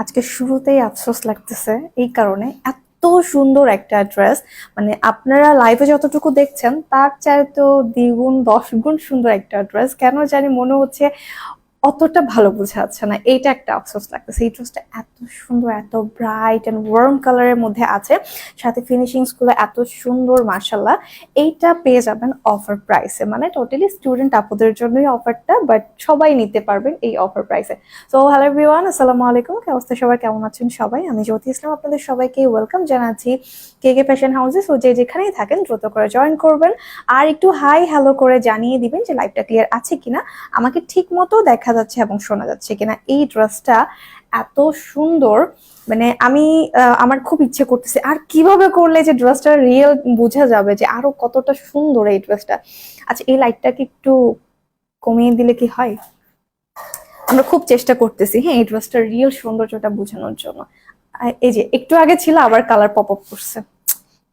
আজকে শুরুতেই আফসোস লাগতেছে এই কারণে, এত সুন্দর একটা ড্রেস, মানে আপনারা লাইভে যতটুকু দেখছেন তার চাইতেও দ্বিগুণ 10 গুণ সুন্দর একটা ড্রেস। কেন জানি মনে হচ্ছে অতটা ভালো বোঝা যাচ্ছে না, এইটা একটা আফসোস লাগতেছে। এই ড্রেসটা এত সুন্দর, এত ব্রাইট এন্ড ওয়ার্ম কালারের মধ্যে আছে, সাথে ফিনিশিংস গুলো এত সুন্দর মাশাল্লাহ। এইটা পেয়ে যাবেন অফার প্রাইসে, মানে টোটালি স্টুডেন্ট আপুদের জন্যই অফারটা, বাট সবাই নিতে পারবেন এই অফার প্রাইসে। সো হ্যালো এভরিওয়ান, আসসালামু আলাইকুম। কি অবস্থা সবার, কেমন আছেন সবাই? আমি জ্যোতি ইসলাম, আপনাদের সবাইকে ওয়েলকাম জানাচ্ছি কে কে ফ্যাশন হাউসে। সো যে যেখানেই থাকেন দ্রুত করে জয়েন করবেন, আর একটু হাই হ্যালো করে জানিয়ে দিবেন যে লাইভটা ক্লিয়ার আছে কিনা, আমাকে ঠিক মতো দেখা যাচ্ছে এবং শোনা যাচ্ছে কিনা। এই ড্রেসটা এত সুন্দর, মানে আমি আমার খুব ইচ্ছে করতেছে। আর কিভাবে করলে যে ড্রেসটা রিয়েল বোঝা যাবে যে আরো কতটা সুন্দর এই ড্রেসটা। আচ্ছা, এই লাইটটাকে একটু কমিয়ে দিলে কি হয়? আমরা খুব চেষ্টা করতেছি হ্যাঁ এই ড্রেসটার রিয়েল সৌন্দর্যটা বোঝানোর জন্য। এই যে একটু আগে ছিল, আবার কালার পপ আপ করছে,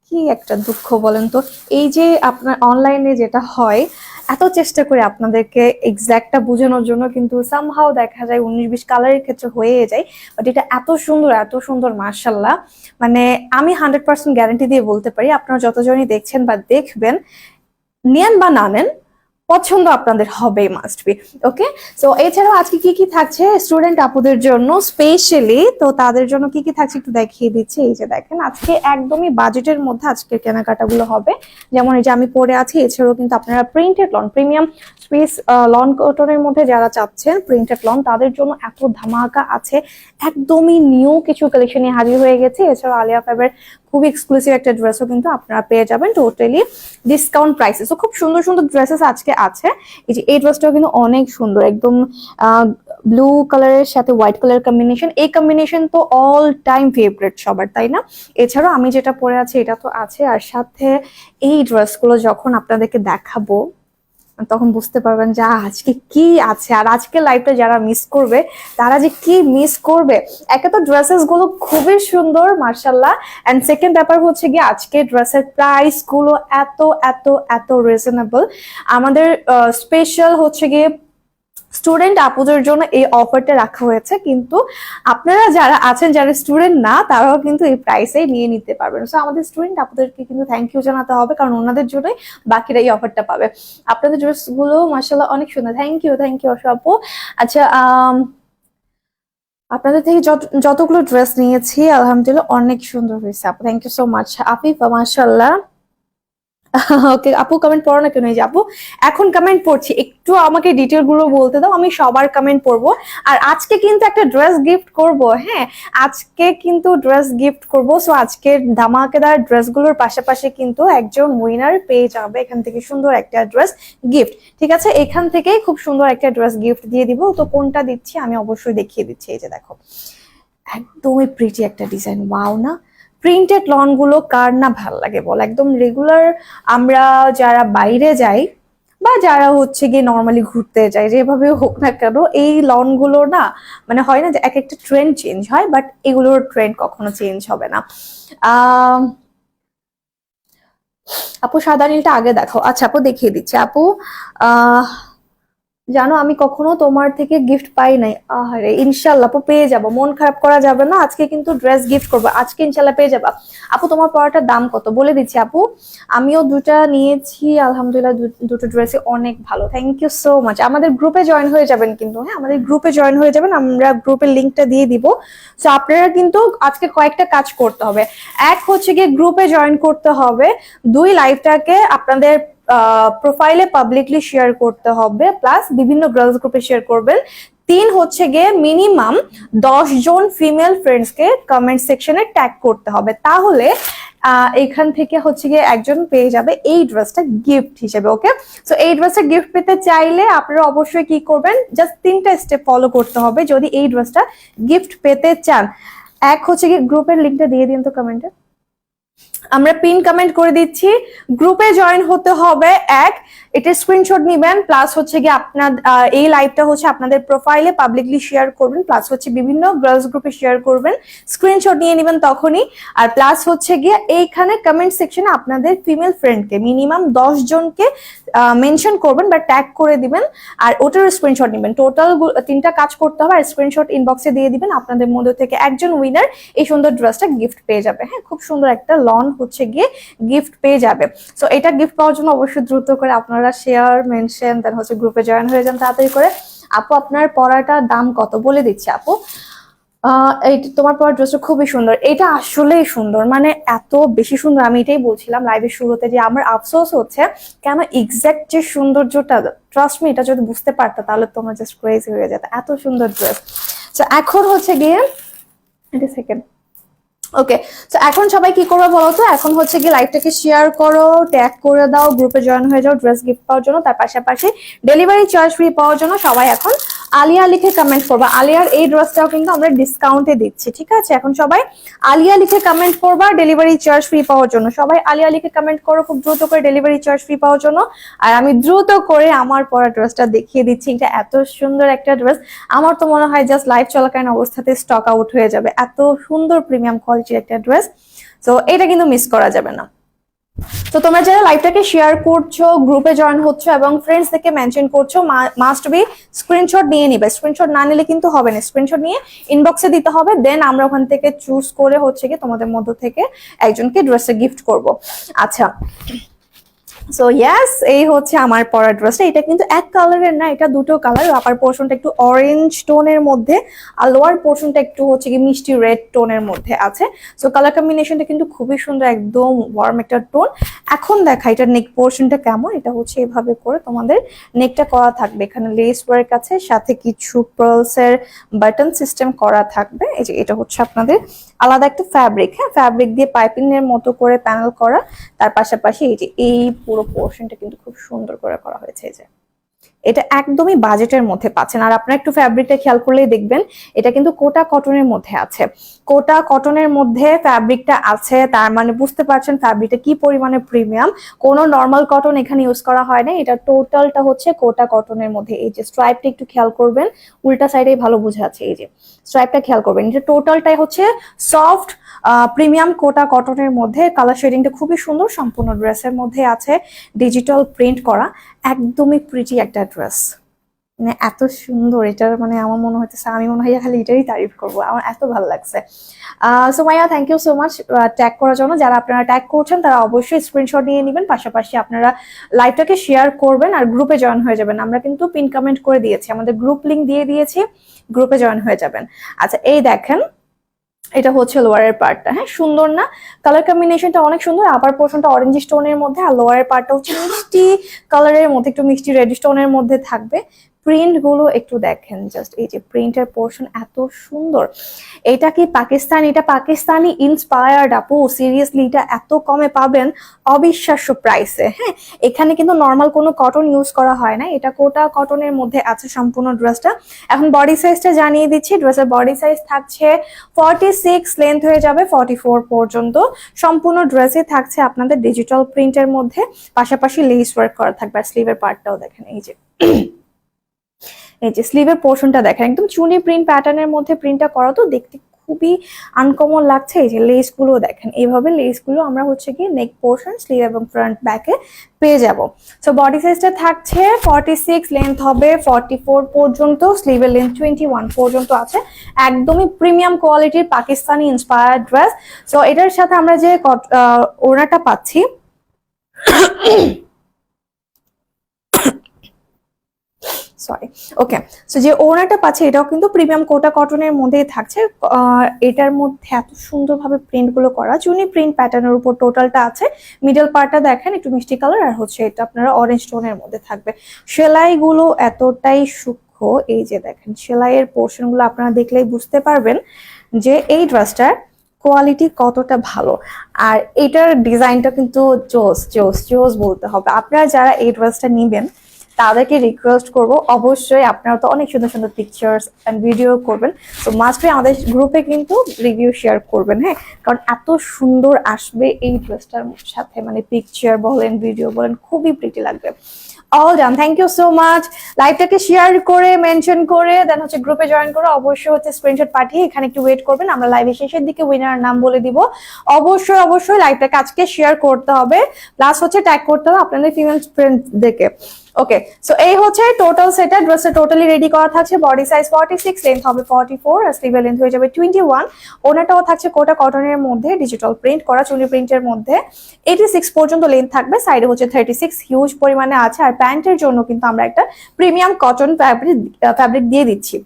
কি একটা দুঃখ বলেন তো। এই যে আপনার অনলাইনে যেটা হয়, এত চেষ্টা করে আপনাদেরকে এক্সাক্টটা বোঝানোর জন্য, কিন্তু সামহাও দেখা যায় 19-20 কালারের ক্ষেত্রে হয়ে যায়। বাট এটা এত সুন্দর, এত সুন্দর মাশাল্লাহ। মানে আমি 100% গ্যারান্টি দিয়ে বলতে পারি, আপনারা যতজনই দেখছেন বা দেখবেন, নেন বা না নেন, পছন্দ আপনাদের হবেই, মাস্ট বি। ওকে, সো এছাড়াও আজকে কি কি থাকছে স্টুডেন্ট আপুদের জন্য স্পেশালি, তো তাদের জন্য কি কি থাকছে একটু দেখিয়ে দিচ্ছি। এই যে দেখেন, আজকে একদমই বাজেটের মধ্যে আজকে কেনাকাটাগুলো হবে। যেমন এই যে আমি পরে আছি, এছাড়াও কিন্তু আপনারা printed lawn, premium space lawn কটনের মধ্যে যারা চাচ্ছেন প্রিন্টেড লন, তাদের জন্য এত ধামাকা আছে। একদমই নিউ কিছু কালেকশন নিয়ে হাজির হয়ে গেছে। এছাড়াও আলিয়া ফাইবের খুব এক্সক্লুসিভ একটা ড্রেসও কিন্তু আপনারা পেয়ে যাবেন টোটালি ডিসকাউন্ট প্রাইসে। তো খুব সুন্দর সুন্দর ড্রেসেস আজকে আছে। এই যে এই ড্রেসটাও কিন্তু অনেক সুন্দর, একদম ব্লু কালারের সাথে হোয়াইট কালার কম্বিনেশন। এই কম্বিনেশন তো অল টাইম ফেভারিট সবার, তাই না? এছাড়াও আমি যেটা পরে আছি এটা তো আছে, আর সাথে এই ড্রেসগুলো যখন আপনাদেরকে দেখাবো তখন বুঝতে পারবেন যে আজকে কি আছে। আর আজকে লাইভটা যারা মিস করবে তারা যে কি মিস করবে। একে তো ড্রেসেস গুলো খুবই সুন্দর মার্শাল্লাহ, এন্ড সেকেন্ড ব্যাপার হচ্ছে গিয়ে আজকে ড্রেসের প্রাইস গুলো এত এত এত রিজনেবল। আমাদের স্পেশাল হচ্ছে গিয়ে স্টুডেন্ট আপুদের জন্য এই অফারটা রাখা হয়েছে, কিন্তু আপনারা যারা আছেন যারা স্টুডেন্ট না, তারাও কিন্তু এই প্রাইসে নিয়ে নিতে পারবেন। সো আমাদের স্টুডেন্ট আপুদেরকে কিন্তু থ্যাংক ইউ জানাতে হবে, কারণ ওনাদের জন্যই বাকিরা এই অফারটা পাবে। আপনাদের ড্রেস গুলো মাশাআল্লাহ অনেক সুন্দর, থ্যাংক ইউ আপু। আচ্ছা, আপনাদের থেকে যতগুলো ড্রেস নিয়েছি আলহামদুলিল্লাহ অনেক সুন্দর হয়েছে আপু, thank you so much. Afifa মাশাআল্লাহ, ওকে আপু কমেন্ট পড়ো না কেন? এই যে আপু এখন কমেন্ট পড়ছি, একটু আমাকে ডিটেল গুলো বলতে দাও, আমি সবার কমেন্ট পড়বো। আর আজকে কিন্তু একটা ড্রেস গিফট করব, হ্যাঁ আজকে কিন্তু ড্রেস গিফট করব। সো আজকে ধামাকেদার ড্রেসগুলোর পাশাপাশি কিন্তু একজন উইনার পেয়ে যাবে এখান থেকে সুন্দর একটা ড্রেস গিফট। ঠিক আছে, এখান থেকে খুব সুন্দর একটা ড্রেস গিফট দিয়ে দিব। তো কোনটা দিচ্ছি আমি অবশ্যই দেখিয়ে দিচ্ছি। এই যে দেখো, একদমই প্রিটি একটা ডিজাইন, ওয়াও না? প্রিন্টেড লন গুলো কার না ভাল লাগে বল? একদম রেগুলার আমরা যারা বাইরে যাই বা যারা হচ্ছে গিয়ে নর্মালি ঘুরতে যাই, যেভাবে হোক না কেন, এই লন গুলো না, মানে হয় না যে এক একটা ট্রেন্ড চেঞ্জ হয়, বাট এগুলোর ট্রেন্ড কখনো চেঞ্জ হবে না। আহ আপু সাদা নীলটা আগে দেখো। আচ্ছা আপু দেখিয়ে দিচ্ছি আপু। আহ জানো আমি কখনো তোমার থেকে গিফট পাই নাই। আরে ইনশাল্লাহ আপু পেয়ে যাবো, মন খারাপ করা যাবে না। আজকে কিন্তু ড্রেস গিফট করবো, আজকে ইনশাল্লাহ পেয়ে যাবা। আপু তোমার পড়াটার দাম কত বলে দিচ্ছি আপু। আমিও দুটা নিয়েছি আলহামদুলিল্লাহ, দুটো ড্রেসই অনেক ভালো, থ্যাংক ইউ সো মাচ। আমাদের গ্রুপে জয়েন হয়ে যাবেন কিন্তু, হ্যাঁ আমাদের গ্রুপে জয়েন হয়ে যাবেন, আমরা গ্রুপের লিঙ্কটা দিয়ে দিব। সো আপনারা কিন্তু আজকে কয়েকটা কাজ করতে হবে। এক হচ্ছে গিয়ে গ্রুপে জয়েন করতে হবে, দুই লাইভটাকে আপনাদের প্রোফাইলে পাবলিকলি শেয়ার করতে হবে, প্লাস বিভিন্ন গার্লস গ্রুপে শেয়ার করবেন। তিন হচ্ছে গিয়ে মিনিমাম 10 জন ফিমেল ফ্রেন্ডসকে কমেন্ট সেকশনে ট্যাগ করতে হবে, তাহলে এখান থেকে হচ্ছে গিয়ে একজন পেয়ে যাবে এই ড্রেসটা গিফট হিসেবে। ওকে, সো এই ড্রেসটা গিফট পেতে চাইলে আপনারা অবশ্যই কি করবেন, জাস্ট 3টা স্টেপ ফলো করতে হবে যদি এই ড্রেসটা গিফট পেতে চান। এক হচ্ছে গিয়ে গ্রুপের লিঙ্কটা দিয়ে দিন তো কমেন্টে। আমরা পিন কমেন্ট করে দিচ্ছি, গ্রুপে জয়েন হতে হবে এটা স্ক্রিনশট নিবেন, প্লাস হচ্ছে গিয়ে আপনার এই লাইভটা হচ্ছে আপনাদের প্রোফাইলে পাবলিকলি শেয়ার করবেন, প্লাস হচ্ছে বিভিন্ন গার্লস গ্রুপে শেয়ার করবেন, স্ক্রিনশট নিয়ে নেবেন তখনই। আর প্লাস হচ্ছে গিয়ে এইখানে কমেন্ট সেকশনে আপনাদের ফিমেল ফ্রেন্ডকে মিনিমাম 10 জনকে মেনশন করবেন বা ট্যাগ করে দিবেন, আর ওটার স্ক্রিনশট নেবেন। টোটাল 3টা কাজ করতে হবে, আর স্ক্রিনশট ইনবক্সে দিয়ে দিবেন। আপনাদের মধ্যে থেকে একজন উইনার এই সুন্দর ড্রেসটা গিফট পেয়ে যাবে। হ্যাঁ, খুব সুন্দর একটা লন হচ্ছে গিয়ে গিফট পেয়ে যাবে। সো এটা গিফট পাওয়ার জন্য অবশ্যই দ্রুত করে আপনারা শেয়ার, মেনশন, দেন হচ্ছে গ্রুপে জয়েন হয়ে যান তাড়াতাড়ি করে। আপু আপনার পরাটার দাম কত বলে দিচ্ছি আপু। এই তোমার পরা ড্রেসটা খুবই সুন্দর, এটা আসলেই সুন্দর, মানে এত বেশি সুন্দর। আমি এটাই বলছিলাম লাইভের শুরুতে যে আমার আফসোস হচ্ছে কেন এক্সাক্ট যে সৌন্দর্যটা, ট্রাস্ট মি, এটা যদি বুঝতে পারতো তাহলে তোমরা জাস্ট ক্রেজি হয়ে যেত, এত সুন্দর ড্রেস। তো এখন হচ্ছে গিয়ে সেকেন্ড, ওকে, তো এখন সবাই কি করবে বলো তো, এখন হচ্ছে কি লাইভটাকে শেয়ার করো, ট্যাগ করে দাও, গ্রুপে জয়েন হয়ে যাও ড্রেস গিফট পাওয়ার জন্য। তার পাশাপাশি ডেলিভারি চার্জ ফ্রি পাওয়ার জন্য সবাই এখন আলিয়া লিখে কমেন্ট করবা। আলিয়ার এই ড্রেসটাও কিন্তু আমরা ডিসকাউন্টে দিচ্ছি, ঠিক আছে? এখন সবাই আলিয়া লিখে কমেন্ট করবা ডেলিভারি চার্জ ফ্রি পাওয়ার জন্য। সবাই আলিয়া লিখে কমেন্ট করো খুব দ্রুত করে ডেলিভারি চার্জ ফ্রি পাওয়ার জন্য। আর আমি দ্রুত করে আমার পরা ড্রেসটা দেখিয়ে দিচ্ছি। এটা এত সুন্দর একটা ড্রেস, আমার তো মনে হয় জাস্ট লাইভ চলাকালীন অবস্থাতে স্টক আউট হয়ে যাবে, এত সুন্দর প্রিমিয়াম কোয়ালিটির একটা ড্রেস। তো এটা কিন্তু মিস করা যাবে না। তো তোমরা যারা লাইভটাকে শেয়ার করছো, গ্রুপে জয়েন হচ্ছে এবং ফ্রেন্ডস থেকে মেনশন করছো, মাস্ট বি স্ক্রিনশট নিয়ে নিবে। স্ক্রিনশট না নিলে কিন্তু হবে না, স্ক্রিনশট নিয়ে ইনবক্সে দিতে হবে। দেন আমরা ওখান থেকে চুজ করে হচ্ছে কি তোমাদের মধ্য থেকে একজনকে ড্রেসটা গিফট করব। আচ্ছা, সো ইয়াস, এই হচ্ছে আমার পরা ড্রেসটা। এটা কিন্তু এক কালারের না, এটা দুটো কালার। আপার পোর্শনটা একটু অরেঞ্জ টোনের মধ্যে, আর লোয়ার পোর্শনটা একটু হচ্ছে কি মিষ্টি রেড টোনের মধ্যে আছে। সো কালার কম্বিনেশনটা কিন্তু খুবই সুন্দর, একদম ওয়ার্ম একটা টোন। এখন দেখা এটা নেক পোর্শনটা কেমন। এটা হচ্ছে এভাবে করে তোমাদের নেকটা করা থাকবে, এখানে লেস ওয়ার্ক আছে, সাথে কিছু পার্লস এর বাটন সিস্টেম করা থাকবে। এই যে এটা হচ্ছে আপনাদের আলাদা একটা ফ্যাব্রিক, হ্যাঁ, ফ্যাব্রিক দিয়ে পাইপিং এর মতো করে প্যানেল করা। তার পাশাপাশি এই যে এই পুরো পোর্শনটা কিন্তু খুব সুন্দর করে করা হয়েছে। এই যে এটা একদমই বাজেটের মধ্যে পাচ্ছেন। আর আপনারা একটু ফ্যাব্রিকটা খেয়াল করলেই দেখবেন এটা কিন্তু কোটা কটনের মধ্যে আছে। কোটা কটনের মধ্যে ফ্যাব্রিকটা আছে, তার মানে বুঝতে পারছেন ফ্যাব্রিকটা কি পরিমাণে প্রিমিয়াম। কোনো নর্মাল কটন এখানে ইউজ করা হয় না, এটা টোটালটা হচ্ছে কোটা কটনের মধ্যে। এই যে স্ট্রাইপটা একটু খেয়াল করবেন, উল্টা সাইডেই ভালো বোঝা যাচ্ছে। এই যে স্ট্রাইপটা খেয়াল করবেন, এটা টোটালটাই হচ্ছে সফট প্রিমিয়াম কোটা কটনের মধ্যে। কালার শেডিংটা খুবই সুন্দর, সম্পূর্ণ ড্রেসের মধ্যে আছে ডিজিটাল প্রিন্ট করা, একদমই প্রিটি একটা ড্রেস। মানে এত সুন্দর, এটার মানে আমার মনে হচ্ছে আমি মনে হয় খালি এটারই তারিফ করবো, আমার এত ভালো লাগছে। So Maiya, thank you so much tag করার জন্য। যারা আপনারা ট্যাগ করছেন তারা অবশ্যই স্ক্রিনশট নিয়ে নেবেন, পাশাপাশি আপনারা লাইভটাকে শেয়ার করবেন আর গ্রুপে জয়েন হয়ে যাবেন। আমরা কিন্তু পিন কমেন্ট করে দিয়েছি, আমাদের গ্রুপ লিংক দিয়ে দিয়েছি, গ্রুপে জয়েন হয়ে যাবেন। আচ্ছা, এই দেখেন এটা হচ্ছে লোয়ারের পার্টটা, হ্যাঁ, সুন্দর না? কালার কম্বিনেশনটা অনেক সুন্দর। আপার পোর্শনটা অরেঞ্জ স্টোনের মধ্যে, আর লোয়ারের পার্টটা হচ্ছে মিষ্টি কালারের মধ্যে, একটু মিষ্টি রেড স্টোনের মধ্যে থাকবে। প্রিন্ট গুলো একটু দেখেন, জাস্ট এই যে প্রিন্টের পোর্শন এত সুন্দর। এটা কি পাকিস্তানি? এটা পাকিস্তানি ইন্সপায়ার্ড আপু, সিরিয়াসলি এটা এত কমে পাবেন, অবিশ্বাস্য প্রাইসে। হ্যাঁ, এখানে কিন্তু নর্মাল কোনো কটন ইউজ করা হয় না, এটা কোটা কটনের মধ্যে আছে সম্পূর্ণ ড্রেসটা। এখন বডি সাইজটা জানিয়ে দিচ্ছি, ড্রেসের বডি সাইজ থাকছে 46, লেন্থ হয়ে যাবে 44 পর্যন্ত। সম্পূর্ণ ড্রেসে থাকছে আপনাদের ডিজিটাল প্রিন্টের মধ্যে, পাশাপাশি লেস ওয়ার্ক করা থাকবে। আর স্লিভের পার্টটাও দেখেন, এই যে এই যে স্লিভের পোর্শনটা দেখেন, একদম চুনি প্রিন্ট প্যাটার্নের মধ্যে প্রিন্টটা করা, তো দেখতে খুবই আনকমন লাগছে। এই যে লেস গুলো দেখেন, এইভাবে লেস গুলো আমরা হচ্ছে কি নেক পোর্শন, স্লিভ এবং ফ্রন্ট ব্যাকে পেয়ে যাব। সো বডি সাইজটা থাকছে 46, লেন্থ হবে 44 পর্যন্ত, স্লিভের লেন্থ 21 পর্যন্ত আছে। একদমই প্রিমিয়াম কোয়ালিটির পাকিস্তানি ইন্সপায়ার্ড ড্রেস। সো এটার সাথে আমরা যে ওড়নাটা পাচ্ছি, সরি, ওকে, সো যে ওড়নাটা পাচ্ছে এটাও কিন্তু প্রিমিয়াম কোটা কটনের মধ্যেই থাকছে। এটার মধ্যে এত সুন্দরভাবে প্রিন্ট গুলো করা, চুনি প্রিন্ট প্যাটার্নের উপর টোটালটা আছে। মিডল পার্টটা দেখেন একটু মিষ্টি কালার, আর হচ্ছে এটা আপনারা অরেঞ্জ টোনের মধ্যে থাকবে। সেলাই গুলো এতটাই সূক্ষ্ম, এই যে দেখেন সেলাইয়ের পোর্শন গুলো আপনারা দেখলেই বুঝতে পারবেন যে এই ড্রেসটার কোয়ালিটি কতটা ভালো। আর এটার ডিজাইনটা কিন্তু জোস জোস জোস বলতে হবে। আপনারা যারা এই ড্রেসটা নিবেন তাদেরকে রিকোয়েস্ট করব অবশ্যই আপনারা তো অনেক সুন্দর সুন্দর পিকচার্স এন্ড ভিডিও করবেন, তো মাস্ট বি আমাদের গ্রুপে কিন্তু রিভিউ শেয়ার করবেন, হ্যাঁ, কারণ এত সুন্দর আসবে এই ড্রেসটার সাথে, মানে পিকচার বলেন ভিডিও বলেন খুবই প্রিটি লাগবে। All done, thank you so much. লাইভটাকে শেয়ার করে মেনশন করে দেন হচ্ছে গ্রুপে জয়েন করে অবশ্যই হচ্ছে স্ক্রিনশট পাঠিয়ে এখানে একটু ওয়েট করবেন, আমরা লাইভের শেষের দিকে উইনার নাম বলে দিব। অবশ্যই অবশ্যই লাইভটাকে আজকে শেয়ার করতে হবে, প্লাস হচ্ছে ট্যাগ করতে হবে আপনাদের ফিমেল ফ্রেন্ডদেরকে। ওকে, সো এই হচ্ছে টোটাল সেটটা, ড্রেসটা টোটালি রেডি করা থাকছে। বডি সাইজ 46, লেন্থ হবে 44, আর স্লিভের লেন্থ হয়ে যাবে 21। ওনাটাও থাকছে কোটা কটনের মধ্যে, ডিজিটাল প্রিন্ট করা চুনি প্রিন্টের মধ্যে। 86 পর্যন্ত লেন্থ থাকবে, সাইডে হচ্ছে 36 হিউজ পরিমাণে আছে। আর প্যান্টের জন্য কিন্তু আমরা একটা প্রিমিয়াম কটন ফ্যাব্রিক দিয়ে দিচ্ছি।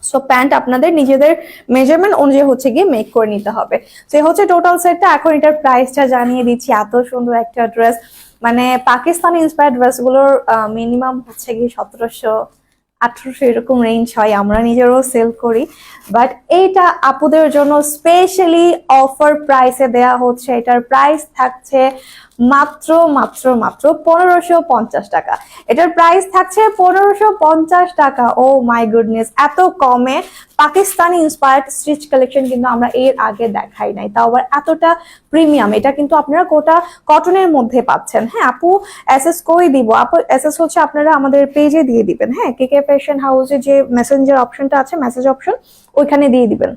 সো প্যান্ট আপনাদের নিজেদের মেজারমেন্ট অনুযায়ী হচ্ছে গিয়ে মেক করে নিতে হবে। সে হচ্ছে টোটাল সেটটা। এখন এটার প্রাইসটা জানিয়ে দিচ্ছি। এত সুন্দর একটা ড্রেস, মানে পাকিস্তানি ইন্সপায়ার্ড ড্রেস গুলোর মিনিমাম হচ্ছে গিয়ে 1700-1800 এরকম রেঞ্জ হয়, আমরা নিজেরও সেল করি, বাট এইটা আপুদের জন্য স্পেশালি অফার প্রাইসে দেয়া হচ্ছে। এটার প্রাইস থাকছে মাত্র মাত্র মাত্র 1550 টাকা। এটার প্রাইস থাকছে 1550 টাকা। ও মাই গুডনেস, এত কমে পাকিস্তানি ইন্সপায়ার্ড স্টিচ কালেকশন কিন্তু আমরা এর আগে দেখাই নাই, তাও আবার এতটা প্রিমিয়াম। এটা কিন্তু আপনারা কোটা কটনের মধ্যে পাচ্ছেন। হ্যাঁ আপু, এসএস কই দিব আপু? এসএস হচ্ছে আপনারা আমাদের পেজে দিয়ে দিবেন, হ্যাঁ, কেকে ফ্যাশন হাউসে যে মেসেঞ্জার অপশনটা আছে, মেসেজ অপশন, ওইখানে দিয়ে দিবেন।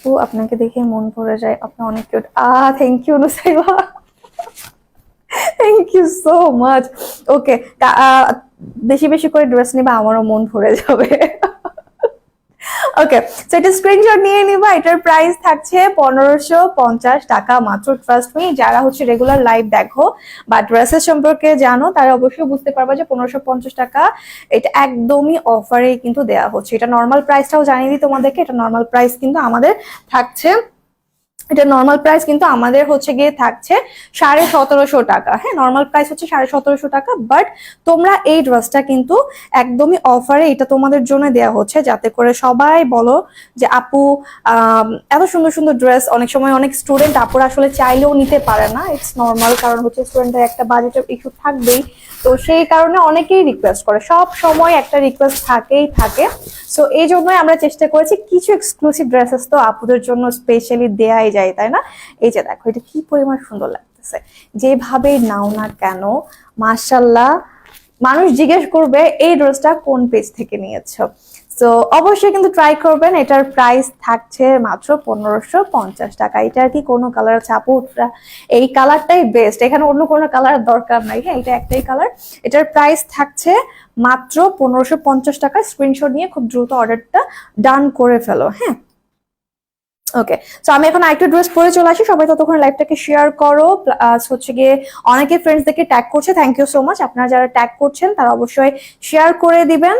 তো আপনাকে দেখে মন ভরে যায়, আপনি অনেক cute. Thank you Nusaiba, thank you so much. Okay, বেশি বেশি করে ড্রেস নিবা, আমারও মন ভরে যাবে। ওকে, সো এটা স্ক্রিনশট নিয়ে নিবা। এটার প্রাইস থাকছে 1550 টাকা মাত্র। ট্রাস্ট মি, যারা হচ্ছে রেগুলার লাইভ দেখো বা ড্রেসের সম্পর্কে জানো তারা অবশ্যই বুঝতে পারবা যে 1550 টাকা এটা একদমই অফারে কিন্তু দেওয়া হচ্ছে। এটা নর্মাল প্রাইসটাও জানিয়ে দিই তোমাদেরকে, এটা নর্মাল প্রাইস কিন্তু আমাদের থাকছে, এটা নর্মাল প্রাইস কিন্তু আমাদের হচ্ছে গিয়ে থাকছে 1750 টাকা। হ্যাঁ, নর্মাল প্রাইস হচ্ছে 1750 টাকা, বাট তোমরা এই ড্রেসটা কিন্তু একদমই অফারে এটা তোমাদের জন্য দেওয়া হচ্ছে, যাতে করে সবাই বলো যে আপু এত সুন্দর সুন্দর ড্রেস। অনেক সময় অনেক স্টুডেন্ট আপুরা আসলে চাইলেও নিতে পারে না, ইটস নর্মাল, কারণ হচ্ছে স্টুডেন্টের একটা বাজেটের ইস্যু থাকবেই। তো সেই কারণে অনেকেই রিকোয়েস্ট করে, সব সময় একটা রিকোয়েস্ট থাকেই থাকে। সো এই জন্যই আমরা চেষ্টা করেছি কিছু এক্সক্লুসিভ ড্রেসেস তো আপুদের জন্য স্পেশালি দেয়াই যায়, তাই না? এই যে দেখো এটা কি পরিমাণ সুন্দর লাগতেছে, যেভাবে নাও না কেন মাশাল্লাহ মানুষ জিজ্ঞেস করবে এই ড্রেসটা কোন পেজ থেকে নিয়েছো। তো অবশ্যই কিন্তু ট্রাই করবেন। এটার প্রাইস থাকছে মাত্র 1550 টাকা। এটা আর কি কোনো কালার আছে আপু? এই কালারটাই বেস্ট, এখানে অন্য কোনো কালার দরকার নাই, হ্যাঁ এটা একটাই কালার। এটার প্রাইস থাকছে মাত্র 1550 টাকা। স্ক্রিনশট নিয়ে খুব দ্রুত অর্ডারটা ডান করে ফেলো, হ্যাঁ। ওকে, তো আমি এখন আরেকটা ড্রেস পরে চলে আসি। সবাই ততক্ষণ লাইভটাকে শেয়ার করো, প্লাস হচ্ছে গিয়ে অনেকে ফ্রেন্ডসদেরকে ট্যাগ করছে, থ্যাংক ইউ সো মাচ। আপনারা যারা ট্যাগ করছেন তারা অবশ্যই শেয়ার করে দিবেন,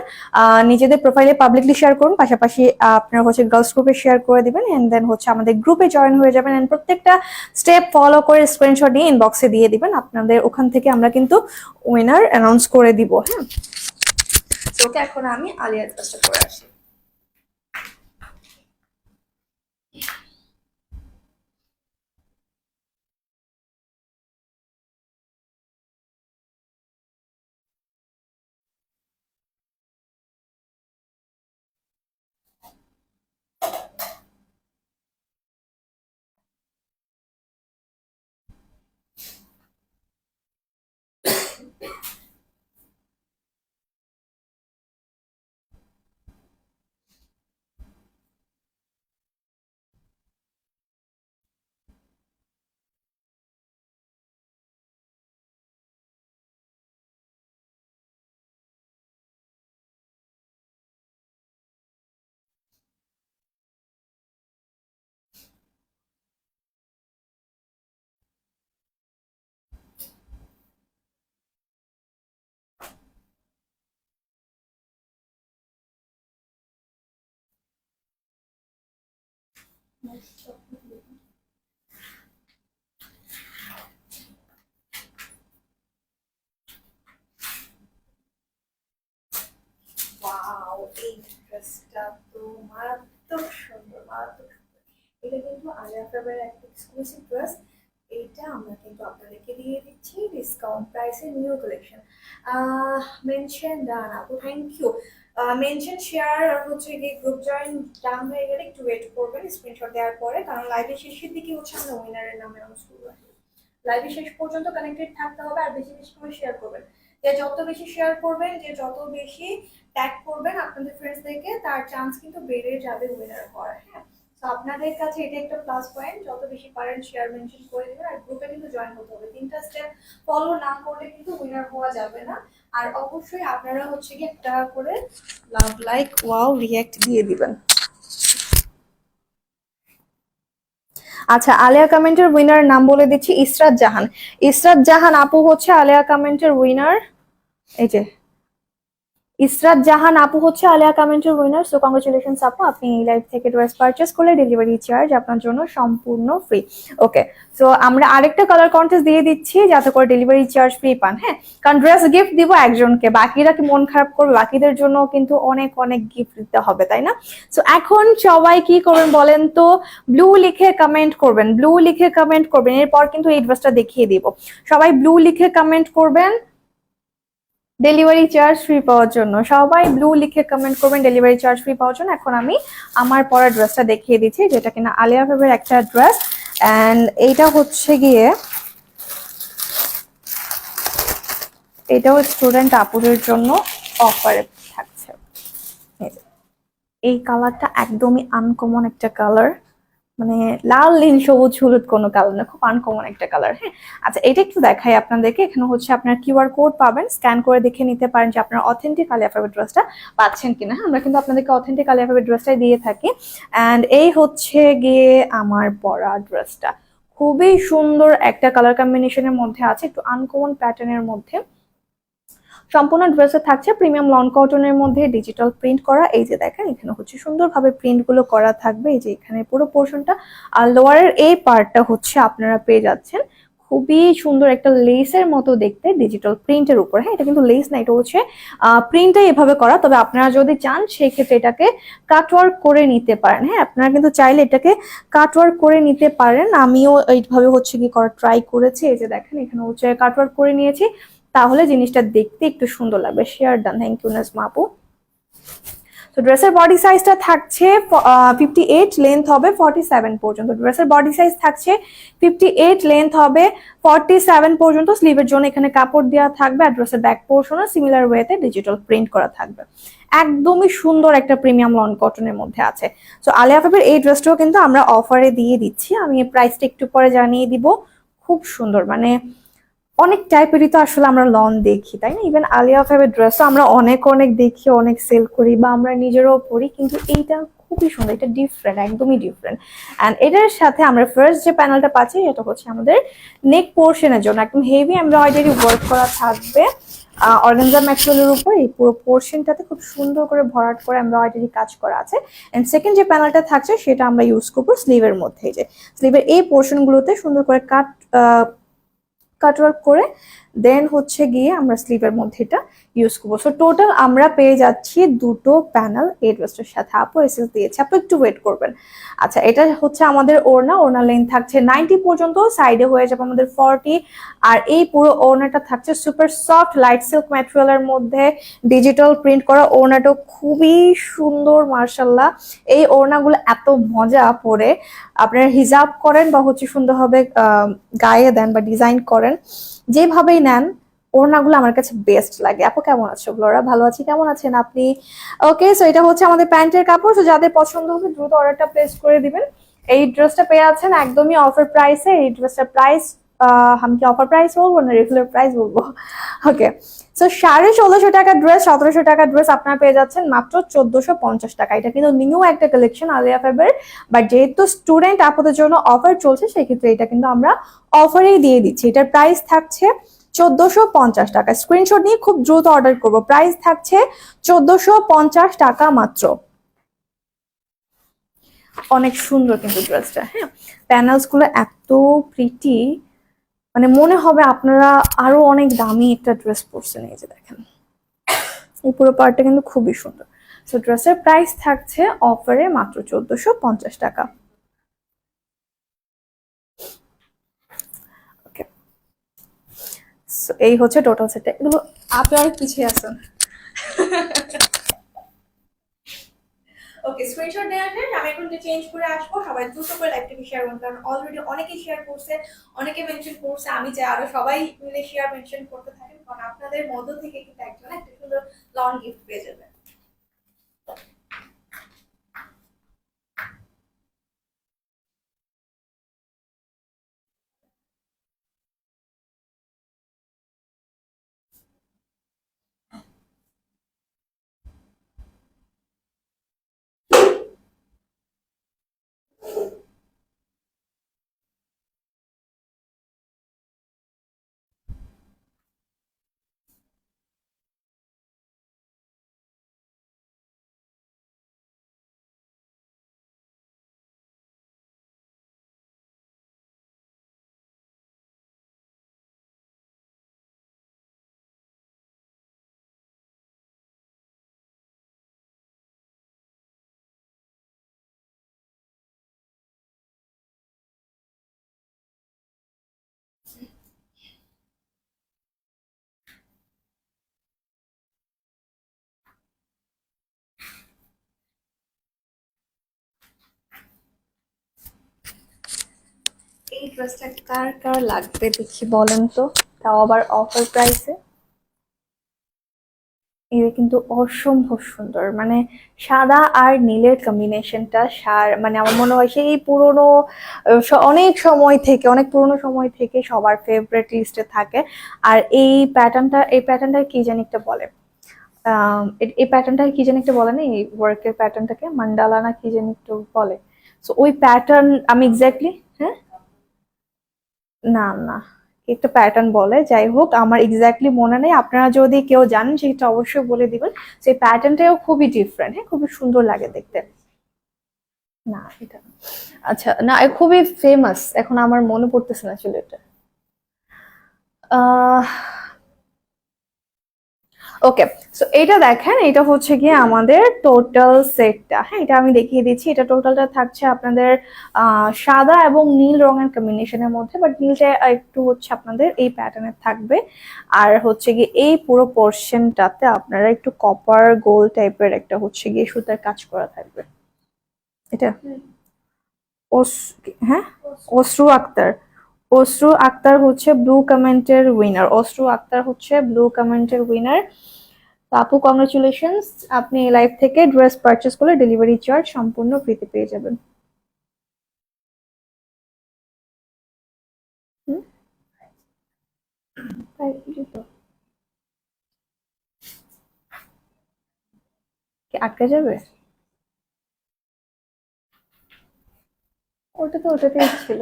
নিজেদের প্রোফাইলে পাবলিকলি শেয়ার করুন, পাশাপাশি আপনারা হচ্ছে গার্লস গ্রুপে শেয়ার করে দিবেন, এন্ড দেন হচ্ছে আমাদের গ্রুপে জয়েন হয়ে যাবেন, এন্ড প্রত্যেকটা স্টেপ ফলো করে স্ক্রিনশট নিয়ে ইনবক্সে দিয়ে দিবেন। আপনাদের ওখান থেকে আমরা কিন্তু উইনার অ্যানাউন্স করে দিব, হ্যাঁ। ওকে, এখন আমি আলিয়া ড্রেসটা পরে আসি। ওয়াও, এই ড্রেসটা তো মারাত্মক সুন্দর, মারাত্মক সুন্দর। এটা কিন্তু আলিয়া ফেভারের একটা এক্সক্লুসিভ ড্রেস। এইটা আমরা কিন্তু আপনাদেরকে দিয়ে দিচ্ছি ডিসকাউন্ট প্রাইসে নিউ কালেকশন। মেনশন ডান আপু, থ্যাংক ইউ। মেনশন শেয়ার আর হচ্ছে গিয়ে গ্রুপ জয়েন ডান হয়ে গেলে একটু ওয়েট করবেন স্ক্রিনশট দেওয়ার পরে, কারণ লাইভের শেষের দিকে হচ্ছে আমরা উইনারের নামে অ্যানাউন্স করবো। লাইভে শেষ পর্যন্ত কানেক্টেড থাকতে হবে আর বেশি বেশি করে শেয়ার করবেন। যে যত বেশি শেয়ার করবেন, যে যত বেশি ট্যাগ করবেন আপনাদের ফ্রেন্ডসদেরকে, তার চান্স কিন্তু বেড়ে যাবে উইনার হওয়ার। হ্যাঁ, তো আপনাদের কাছে এটা একটা প্লাস পয়েন্ট, যত বেশি পারেন শেয়ার মেনশন করে দেবেন। আর গ্রুপে কিন্তু জয়েন হতে হবে, 3টা স্টেপ ফলো না করলে কিন্তু উইনার হওয়া যাবে না। আর অবশ্যই আপনারা হচ্ছে কি একটা করে লাভ, লাইক, ওয়াও, রিঅ্যাক্ট দিয়ে দিবেন। আচ্ছা, আলেয়া কমেন্টের উইনার নাম বলে দিচ্ছি, ইসরাত জাহান। ইসরাত জাহান আপু হচ্ছে আলেয়া কমেন্টের উইনার। এই যে ইসরাত জাহান আপু হচ্ছে আলেয়া কমেন্টের উইনার। সো কংগ্রেচুলেশনস আপু, আপনি এই লাইভ থেকে ড্রেস পারচেস করলে ডেলিভারি চার্জ আপনার জন্য সম্পূর্ণ ফ্রি। ওকে, সো আমরা আরেকটা কালার কন্টেস্ট দিয়ে দিচ্ছি যাতে করে ডেলিভারি চার্জ ফ্রি পান। হ্যাঁ, কারণ ড্রেস গিফট দিব একজনকে, বাকিরা কি মন খারাপ করবে? বাকিদের জন্য কিন্তু অনেক অনেক গিফট দিতে হবে, তাই না? সো এখন সবাই কি করবেন বলেন তো? ব্লু লিখে কমেন্ট করবেন, ব্লু লিখে কমেন্ট করবেন। এরপর কিন্তু এই ড্রেসটা দেখিয়ে দিব। সবাই ব্লু লিখে কমেন্ট করবেন ডেলিভারি চার্জ ফ্রি পাওয়ার জন্য। সবাই ব্লু লিখে কমেন্ট করবেন ডেলিভারি চার্জ ফ্রি পাওয়ার জন্য। এখন আমি আমার পরা ড্রেসটা দেখিয়ে দিচ্ছি, যেটা কিনা আলিয়া ভাবের একটা ড্রেস। অ্যান্ড এইটা হচ্ছে গিয়ে, এটাও স্টুডেন্ট আপুদের জন্য অফারে থাকছে। এই কালারটা একদমই আনকমন একটা কালার, মানে লাল নীল সবুজ হলুদ কোনো কালার না, খুব আনকমন একটা কালার। হ্যাঁ, আচ্ছা এটা একটু দেখাই আপনাদেরকে। এখানে হচ্ছে আপনার কিউআর কোড পাবেন, স্ক্যান করে দেখে নিতে পারেন যে আপনার অথেন্টিক আলিয়া ভাবের ড্রেসটা পাচ্ছেন কিনা। হ্যাঁ, আমরা কিন্তু আপনাদেরকে অথেন্টিক আলিয়া ভাবের ড্রেসটাই দিয়ে থাকি। অ্যান্ড এই হচ্ছে গিয়ে আমার পরা ড্রেসটা, খুবই সুন্দর একটা কালার কম্বিনেশনের মধ্যে আছে, একটু আনকমন প্যাটার্নের মধ্যে। সম্পূর্ণ ড্রেসে থাকছে প্রিমিয়াম লন কটনের মধ্যে ডিজিটাল প্রিন্ট করা। এই যে দেখেন এখানে হচ্ছে সুন্দরভাবে প্রিন্ট গুলো করা থাকবে। এই যে এখানে পুরো পোর্শনটা, আর লোয়ারের এই পার্টটা হচ্ছে আপনারা পেয়ে যাচ্ছেন খুবই সুন্দর একটা লেসের মতো দেখতে ডিজিটাল প্রিন্টের উপর। হ্যাঁ, এটা কিন্তু লেস না, এটা হচ্ছে প্রিন্টটাই এভাবে করা। তবে আপনারা যদি চান সেই ক্ষেত্রে এটাকে কাটওয়ার্ক করে নিতে পারেন। হ্যাঁ, আপনারা কিন্তু চাইলে এটাকে কাটওয়ার্ক করে নিতে পারেন। আমিও এইভাবে হচ্ছে কি করা ট্রাই করেছি। এই যে দেখেন এখানে হচ্ছে কাটওয়ার্ক করে নিয়েছি, তাহলে জিনিসটা দেখতে একটু সুন্দর লাগবে। Share done, thank you Nazma আপু। তো ড্রেসের বডি সাইজটা থাকছে 58, লেন্থ হবে 47 পর্যন্ত। ড্রেসের বডি সাইজ থাকছে 58, লেন্থ হবে 47 পর্যন্ত। স্লিভের জন্য এখানে কাপড় দেওয়া থাকবে। আর ড্রেসের ব্যাক পোর্শনও সিমিলার ওয়েতে ডিজিটাল প্রিন্ট করা থাকবে। একদমই সুন্দর একটা প্রিমিয়াম লন কটনের মধ্যে আছে। তো আলিয়া ভাবের এই ড্রেসটাও কিন্তু আমরা অফারে দিয়ে দিচ্ছি, আমি প্রাইসটা একটু পরে জানিয়ে দিব। খুব সুন্দর, মানে অনেক টাইপেরই তো আসলে আমরা লন দেখি, তাই না? ইভেন আলিয়া ভাবের ড্রেসও আমরা অনেক অনেক দেখি, অনেক সেল করি বা আমরা নিজেরাও পরি, কিন্তু এইটা খুবই সুন্দর, এটা ডিফারেন্ট, একদমই ডিফারেন্ট। অ্যান্ড এটার সাথে আমরা ফার্স্ট যে প্যানেলটা পাচ্ছি এটা হচ্ছে আমাদের নেক পোর্শনের জন্য একদম হেভি এমব্রয়ডারি ওয়ার্ক করা থাকবে অর্গানজা ম্যাটেরিয়ালের উপর। এই পুরো পোর্শনটাতে খুব সুন্দর করে ভরাট করে এমব্রয়ডারি কাজ করা আছে। এন্ড সেকেন্ড যে প্যানেলটা থাকছে সেটা আমরা ইউজ করবো স্লিভের মধ্যে। যে স্লিভের এই পোর্শনগুলোতে সুন্দর করে কাটওয়ার্ক করে দেন হচ্ছে গিয়ে আমরা স্লিভের মধ্যে এটা ইউজ করবো। সো টোটাল আমরা পেয়ে যাচ্ছি দুটো প্যানেল এই ড্রেসটার সাথে। আপু এসএস দিয়েছে, আপু একটু ওয়েট করবেন। আচ্ছা, এটা হচ্ছে আমাদের ওড়না। ওড়না লেন্থ থাকছে 90 পর্যন্ত, সাইডে হয়ে যাবে আমাদের 40। আর এই পুরো ওড়নাটা থাকছে সুপার সফট লাইট সিল্ক ম্যাটেরিয়ালের মধ্যে ডিজিটাল প্রিন্ট করা। ওড়নাটা খুবই সুন্দর মার্শাল্লাহ। এই ওড়নাগুলো এত মজা পরে, আপনারা হিজাব করেন বা হচ্ছে সুন্দরভাবে গায়ে দেন বা ডিজাইন করেন, যেভাবেই নেন ওড়নাগুলো আমার কাছে বেস্ট লাগে। আপু কেমন আছো? ফ্লোরা ভালো আছি, কেমন আছেন আপনি? ওকে, সো এটা হচ্ছে আমাদের প্যান্টের কাপড়। তো যাদের পছন্দ হবে দ্রুত অর্ডারটা প্লেস করে দিবেন। এই ড্রেসটা পেয়ে আছেন একদমই অফার প্রাইসে। এই ড্রেসটার প্রাইস আমি কি অফার প্রাইস বলবো না রেগুলার প্রাইস বলবো? ওকে, সো 1650 টাকা ড্রেস, 1700 টাকা ড্রেস আপনারা পেয়ে যাচ্ছেন মাত্র 1450 টাকা। এটা কিন্তু নিউ একটা কালেকশন আলিয়া ফেবের, বাট যেহেতু স্টুডেন্ট আপনাদের জন্য অফার চলছে সেক্ষেত্রে এটা কিন্তু আমরা অফারেই দিয়ে দিচ্ছি। এটার প্রাইস থাকছে 1450 টাকা। স্ক্রিনশট নিয়ে খুব দ্রুত অর্ডার করব। প্রাইস থাকছে 1450 টাকা মাত্র। অনেক সুন্দর কিন্তু ড্রেসটা। হ্যাঁ, প্যানেলস গুলো এত প্রিটি, মানে মনে হবে আপনারা আরো অনেক দামি একটা ড্রেস পরছেন। এই যে দেখেন এই পুরো পার্টটা কিন্তু খুবই সুন্দর। সো ড্রেসের প্রাইস থাকছে অফারে মাত্র 1450 টাকা। So, এই হচ্ছে টোটাল সেটটা। এগুলো আপনি অনেক পিছিয়ে আছেন। ওকে, স্ক্রিনশট নেওয়া শেষ। আমি এখন চেঞ্জ করে আসবো। সবাই দ্রুত করে লাইভটাকে শেয়ার করুন, কারণ অলরেডি অনেকে শেয়ার করছে, অনেকে মেনশন করছে। আমি চাই আরো সবাই মিলে শেয়ার মেনশন করতে থাকেন, কারণ আপনাদের মধ্য থেকে কিন্তু একজন একটা সুন্দর লং গিফট পেয়ে যাবে। এই ড্রেসটা কার কার লাগবে দেখি বলেন তো, তাও আবার অফার প্রাইসে। এটা কিন্তু অসম্ভব সুন্দর, মানে সাদা আর নীলের কম্বিনেশনটা মানে আমার মনে হয় সেই পুরনো অনেক সময় থেকে, অনেক পুরনো সময় থেকে সবার ফেভারিট লিস্টে থাকে। আর এই প্যাটার্নটা কি জানি একটা বলে, এই প্যাটার্নটা কি জানি একটা বলে না, এই ওয়ার্কের প্যাটার্নটাকে মান্ডালা না কি জানি একটু বলে। সো ওই প্যাটার্ন আমি এক্স্যাক্টলি, হ্যাঁ, না না, একটা প্যাটার্ন বলে, যাই হোক আমার এক্স্যাক্টলি মনে নেই। আপনারা যদি কেউ জানেন সেটা অবশ্যই বলে দিবেন। সেই প্যাটার্নটাও খুবই ডিফারেন্ট, হ্যাঁ, খুবই সুন্দর লাগে দেখতে। না এটা না। আচ্ছা না, খুবই ফেমাস, এখন আমার মনে পড়তেছে না আসলে এটা। আহ ওকে, সো এটা দেখেন, এটা হচ্ছে গিয়ে আমাদের টোটাল সেটটা। হ্যাঁ, এটা আমি দেখিয়ে দিচ্ছি। এটা টোটালটা থাকছে আপনাদের সাদা এবং নীল রঙের কম্বিনেশনের মধ্যে, বাট নীলটা একটু হচ্ছে আপনাদের এই প্যাটার্নের থাকবে। আর হচ্ছে গিয়ে এই পুরো পোর্শনটাতে আপনারা একটু কপার গোল্ড টাইপের একটা হচ্ছে গিয়ে সুতার কাজ করা থাকবে। এটা হ্যাঁ, অশ্রু আক্তার। অশ্রু আক্তার হচ্ছে ব্লু কমেন্টের উইনার। অশ্রু আক্তার হচ্ছে ব্লু কমেন্টের উইনার। তো আপু কংগ্রেচুলেশনস, আপনি এই লাইভ থেকে ড্রেস পারচেস করলে ডেলিভারি চার্জ সম্পূর্ণ ফ্রিতে পেয়ে যাবেন। হুম, তাই তো। কি আটকে যাবে? ওটা তো ওটাতেই ছিল।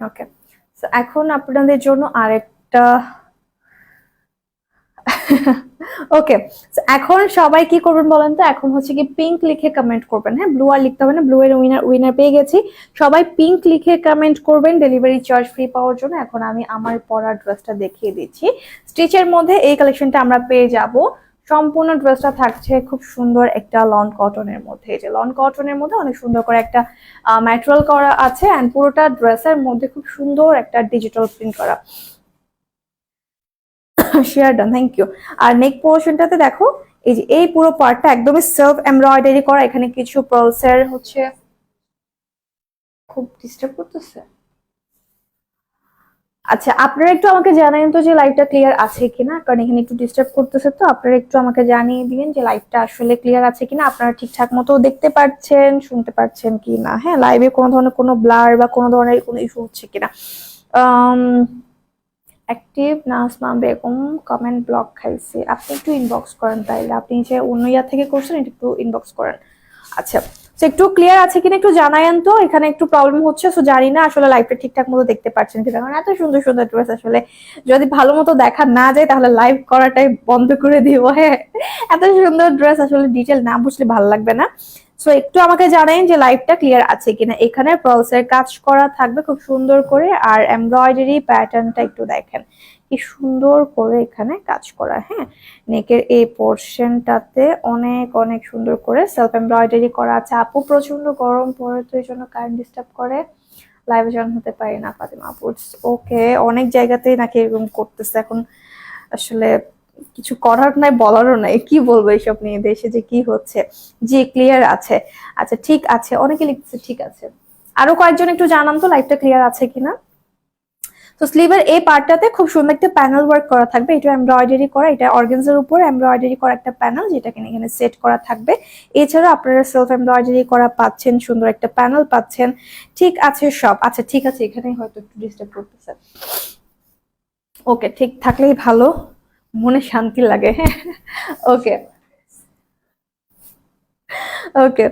ওকে, এখন আপনাদের জন্য আরেকটা। ওকে, এখন সবাই কি করবেন বলেন তো, এখন হচ্ছে কি পিঙ্ক লিখে কমেন্ট করবেন। হ্যাঁ, ব্লু আর লিখতে হবে না, ব্লু এর উইনার উইনার পেয়ে গেছি। সবাই পিঙ্ক লিখে কমেন্ট করবেন ডেলিভারি চার্জ ফ্রি পাওয়ার জন্য। এখন আমি আমার পরা ড্রেসটা দেখিয়ে দিচ্ছি। স্টিচের মধ্যে এই কালেকশনটা আমরা পেয়ে যাব। সম্পূর্ণ ড্রেসটা থাকছে খুব সুন্দর একটা লন কটনের মধ্যে। এই যে লন কটনের মধ্যে অনেক সুন্দর করে একটা ম্যাটেরিয়াল করা আছে, এন্ড পুরোটা ড্রেসের মধ্যে খুব সুন্দর একটা ডিজিটাল প্রিন্ট করা। Share done, thank you. আর নেক পোর্শনটাতে দেখো, এই যে এই পুরো পার্টটা একদমই সেলফ এমব্রয়ডারি করা। এখানে কিছু পার্লসের হচ্ছে, খুব ডিস্টার্ব করতেছে। আচ্ছা, আপনারা একটু আমাকে জানান তো যে লাইভটা ক্লিয়ার আছে কিনা, কারণ এখানে একটু ডিস্টার্ব করতেছে। তো আপনারা একটু আমাকে জানিয়ে দিবেন যে লাইভটা আসলে ক্লিয়ার আছে কিনা, আপনারা ঠিকঠাক মতো দেখতে পাচ্ছেন, শুনতে পাচ্ছেন কিনা। হ্যাঁ, লাইভে কোনো ধরনের কোনো ব্লার বা কোনো ধরনের কোনো ইস্যু হচ্ছে কিনা। Active Nazma Begum comment block খাইছে, আপনি একটু ইনবক্স করেন, তাইলে আপনি যে অন্য ইয়া থেকে করছেন এটা একটু ইনবক্স করেন। আচ্ছা, তো একটু ক্লিয়ার আছে কিনা একটু জানায়েন তো, এখানে একটু প্রবলেম হচ্ছে। তো জানি না আসলে লাইভটা ঠিকঠাক মতো দেখতে পাচ্ছেন কিনা, কারণ এত সুন্দর সুন্দর ড্রেস আসলে যদি ভালো মতো দেখা না যায় তাহলে লাইভ করাটাই বন্ধ করে দিব। হ্যাঁ, এত সুন্দর ড্রেস আসলে ডিটেল না বুঝলে ভালো লাগবে না। সো একটু আমাকে জানাইন যে লাইভটা ক্লিয়ার আছে কিনা। এখানে পার্লসের কাজ করা থাকবে খুব সুন্দর করে, আর এমব্রয়ডারি প্যাটার্নটা একটু দেখেন কি সুন্দর করে এখানে কাজ করা। হ্যাঁ, নেকের এই পোর্শনটাতে অনেক অনেক সুন্দর করে সেলফ এমব্রয়ডারি করা আছে। আপু প্রচন্ড গরম পড়ে তো এই জন্য কারেন্ট ডিস্টার্ব করে। লাইভে জয়েন হতে পারি না ফাতেমা আপু। ওকে, অনেক জায়গাতেই নাকি এরকম করতেছে এখন। আসলে কিছু করার নাই, বলারও নাই, কি বলবো এইসব নিয়ে, দেশে যে কি হচ্ছে। জি ক্লিয়ার আছে। আচ্ছা ঠিক আছে, অনেকে লিখতেছে ঠিক আছে। আরো কয়েকজন একটু জানান তো লাইভটা ক্লিয়ার আছে কিনা। তো স্লিভের এই পার্টটাতে খুব সুন্দর একটা প্যানেল ওয়ার্ক করা থাকবে, এটা এমব্রয়ডারি করা, এটা অর্গানজার উপর এমব্রয়ডারি করা একটা প্যানেল, যেটাকে এখানে সেট করা থাকবে। এছাড়া আপনারা সেলফ এমব্রয়ডারি করা পাচ্ছেন, সুন্দর একটা প্যানেল পাচ্ছেন। ঠিক আছে সব, আচ্ছা ঠিক আছে, এখানে হয়তো একটু ডিস্টার্ব করতেছে। ওকে, ঠিক থাকলেই ভালো, মনে শান্তি লাগে। হ্যাঁ ওকে ওকে,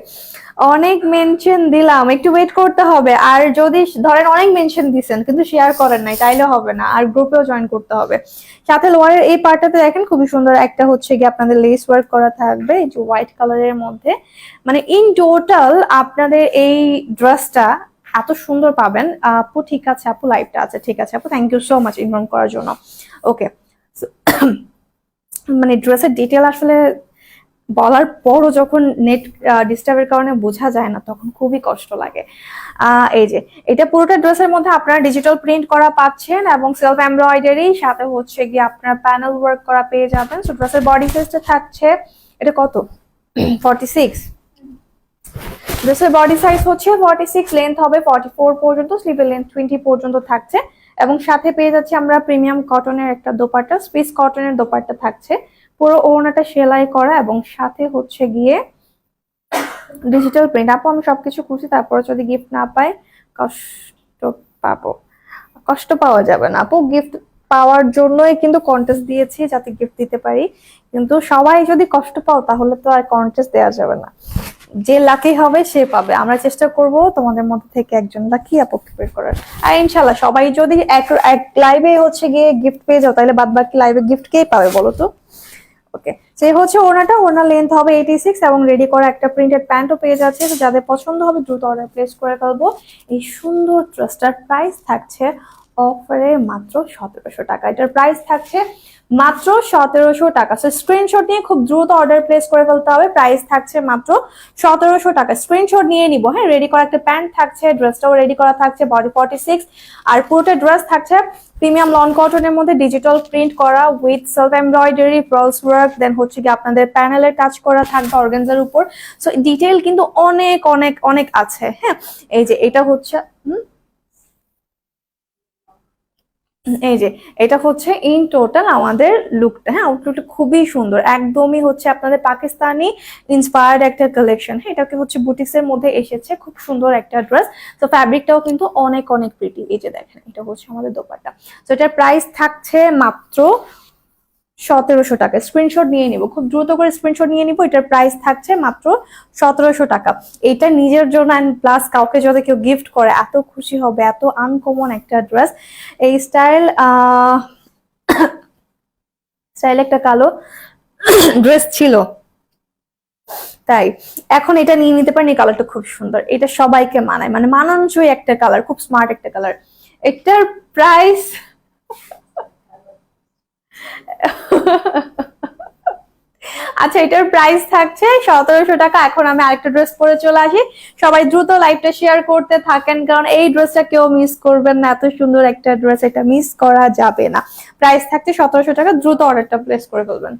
অনেক মেনশন দিলাম, একটু ওয়েট করতে হবে। আর যদি ধরেন অনেক মেনশন দিছেন কিন্তু শেয়ার করেন নাই, তাইলে হবে না, আর গ্রুপেও জয়েন করতে হবে। সাথে লোয়ারের এই পার্টটাতে দেখেন খুবই সুন্দর একটা হচ্ছে গিয়ে আপনাদের লেস ওয়ার্ক করা থাকবে, এই যে হোয়াইট কালারের মধ্যে। মানে ইন টোটাল আপনাদের এই ড্রেসটা এত সুন্দর পাবেন। আপু ঠিক আছে আপু, লাইভটা আছে ঠিক আছে আপু, thank you so much inform করার জন্য। ওকে, মানে ড্রেসের ডিটেল আসলে বলার পরও যখন নেট ডিস্টার্বের কারণে বোঝা যায় না, তখন খুবই কষ্ট লাগে। এই যে এটা পুরোটা ড্রেসের মধ্যে আপনারা ডিজিটাল প্রিন্ট করা পাচ্ছেন এবং সেলফ এমব্রয়ডারি, সাথে হচ্ছে গিয়ে আপনার প্যানেল ওয়ার্ক করা পেয়ে যাবেন। সো ড্রেসের বডি সাইজটা থাকছে, এটা কত 46, ড্রেসের বডি সাইজ হচ্ছে 46, লেন্থ হবে 44 পর্যন্ত, স্লিভের লেন্থ 20 পর্যন্ত থাকছে। এবং সাথে পেয়ে যাচ্ছি আমরা প্রিমিয়াম কটনের একটা দোপাট্টা, স্পিস কটনের দোপাট্টা থাকছে, পুরো ওড়নাটা সেলাই করা এবং সাথে হচ্ছে গিয়ে ডিজিটাল প্রিন্ট। আপু আমি সবকিছু খুশি, তারপরে যদি গিফট না পাই কষ্ট পাবো। কষ্ট পাওয়া যাবে না আপু, গিফট পাওয়ার জন্যই কিন্তু কন্টেস্ট দিয়েছি, যাতে গিফট দিতে পারি। কিন্তু সবাই যদি কষ্ট পাও তাহলে তো আর কন্টেস্ট দেওয়া যাবে না। যে লাকি হবে সে পাবে, আমরা চেষ্টা করব তোমাদের মধ্যে থেকে একজন লাকি আপু বের করার। আর ইনশাল্লাহ সবাই যদি এক লাইভে হচ্ছে গিয়ে গিফট পেয়ে যাও, তাহলে বাদ বাকি লাইভে গিফট কে পাবে বলো তো। ওকে, সেই হচ্ছে ওনাটা, ওনার লেন্থ হবে 86 এবং রেডি করা একটা প্রিন্টেড প্যান্টও পেয়ে যাচ্ছে। যাদের পছন্দ হবে দ্রুত অর্ডার প্লেস করে ফেলবো। এই সুন্দর ড্রেসটার প্রাইস থাকছে অফারে মাত্র 1700 টাকা। এটার প্রাইস থাকছে মাত্র 1700 টাকা। সো স্ক্রিনশট নিয়ে খুব দ্রুত অর্ডার প্লেস করে ফেলতে হবে। প্রাইস থাকছে মাত্র 1700 টাকা। স্ক্রিনশট নিয়ে নিব। হ্যাঁ, রেডি করা একটা প্যান্ট থাকছে, ড্রেসটাও রেডি করা থাকছে, বডি 46 আর পুরোটা ড্রেস থাকছে প্রিমিয়াম লন কটনের মধ্যে ডিজিটাল প্রিন্ট করা উইথ সেলফ এমব্রয়ডারি, ফ্রলস ওয়ার্ক, দেন হচ্ছে কি আপনাদের প্যানেলের টাচ করা থাকবে অর্গানজার উপর। সো ডিটেইল কিন্তু অনেক অনেক অনেক আছে। হ্যাঁ, এই যে এটা হচ্ছে এই যে এটা হচ্ছে ইন টোটাল আমাদের লুকটা। হ্যাঁ, আউটলুকটা খুবই সুন্দর, একদমই হচ্ছে আপনাদের পাকিস্তানি ইন্সপায়ার্ড একটা কালেকশন। হ্যাঁ, এটাকে হচ্ছে বুটিক্সের মধ্যে এসেছে, খুব সুন্দর একটা ড্রেস। তো ফ্যাব্রিকটাও কিন্তু অনেক অনেক প্রিটি। এই যে দেখেন, এটা হচ্ছে আমাদের দোপাট্টা। তো এটার প্রাইস থাকছে মাত্র 1700 টাকা। স্ক্রিনশট নিয়ে নিব, খুব দ্রুত করে স্ক্রিনশট নিয়ে নিব। এটার প্রাইস থাকছে মাত্র 1700 টাকা। এটা নিজের জন্য অ্যান্ড প্লাস কাউকে যদি কেউ গিফট করে এত খুশি হবে, এত আনকমন একটা ড্রেস। এই স্টাইল একটা কালো ড্রেস ছিল, তাই এখন এটা নিয়ে নিতে পারেন। এই কালারটা খুব সুন্দর, এটা সবাইকে মানায়, মানে মানানসই একটা কালার, খুব স্মার্ট একটা কালার। এটার প্রাইস আচ্ছা, এটার প্রাইস থাকছে 1700 টাকা। এখন আমি আরেকটা ড্রেস পরে চলে আসি। সবাই দ্রুত লাইভটা শেয়ার করতে থাকেন, কারণ এই ড্রেসটা কেউ মিস করবেন না, এত সুন্দর একটা ড্রেস, এটা মিস করা যাবে না। প্রাইস থাকছে 1700 টাকা, দ্রুত অর্ডারটা প্লেস করে ফেলবেন।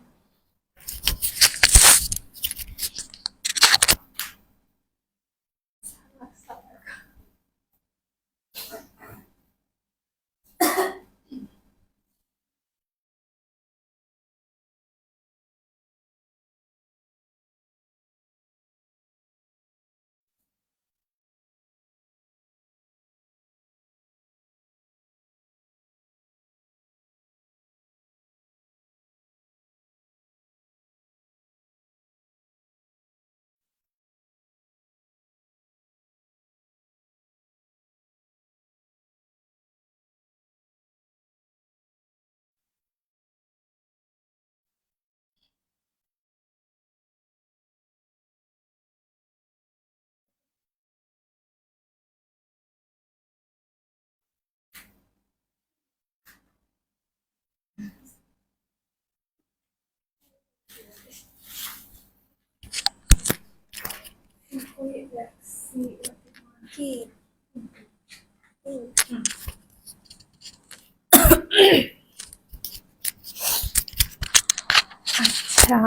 আচ্ছা,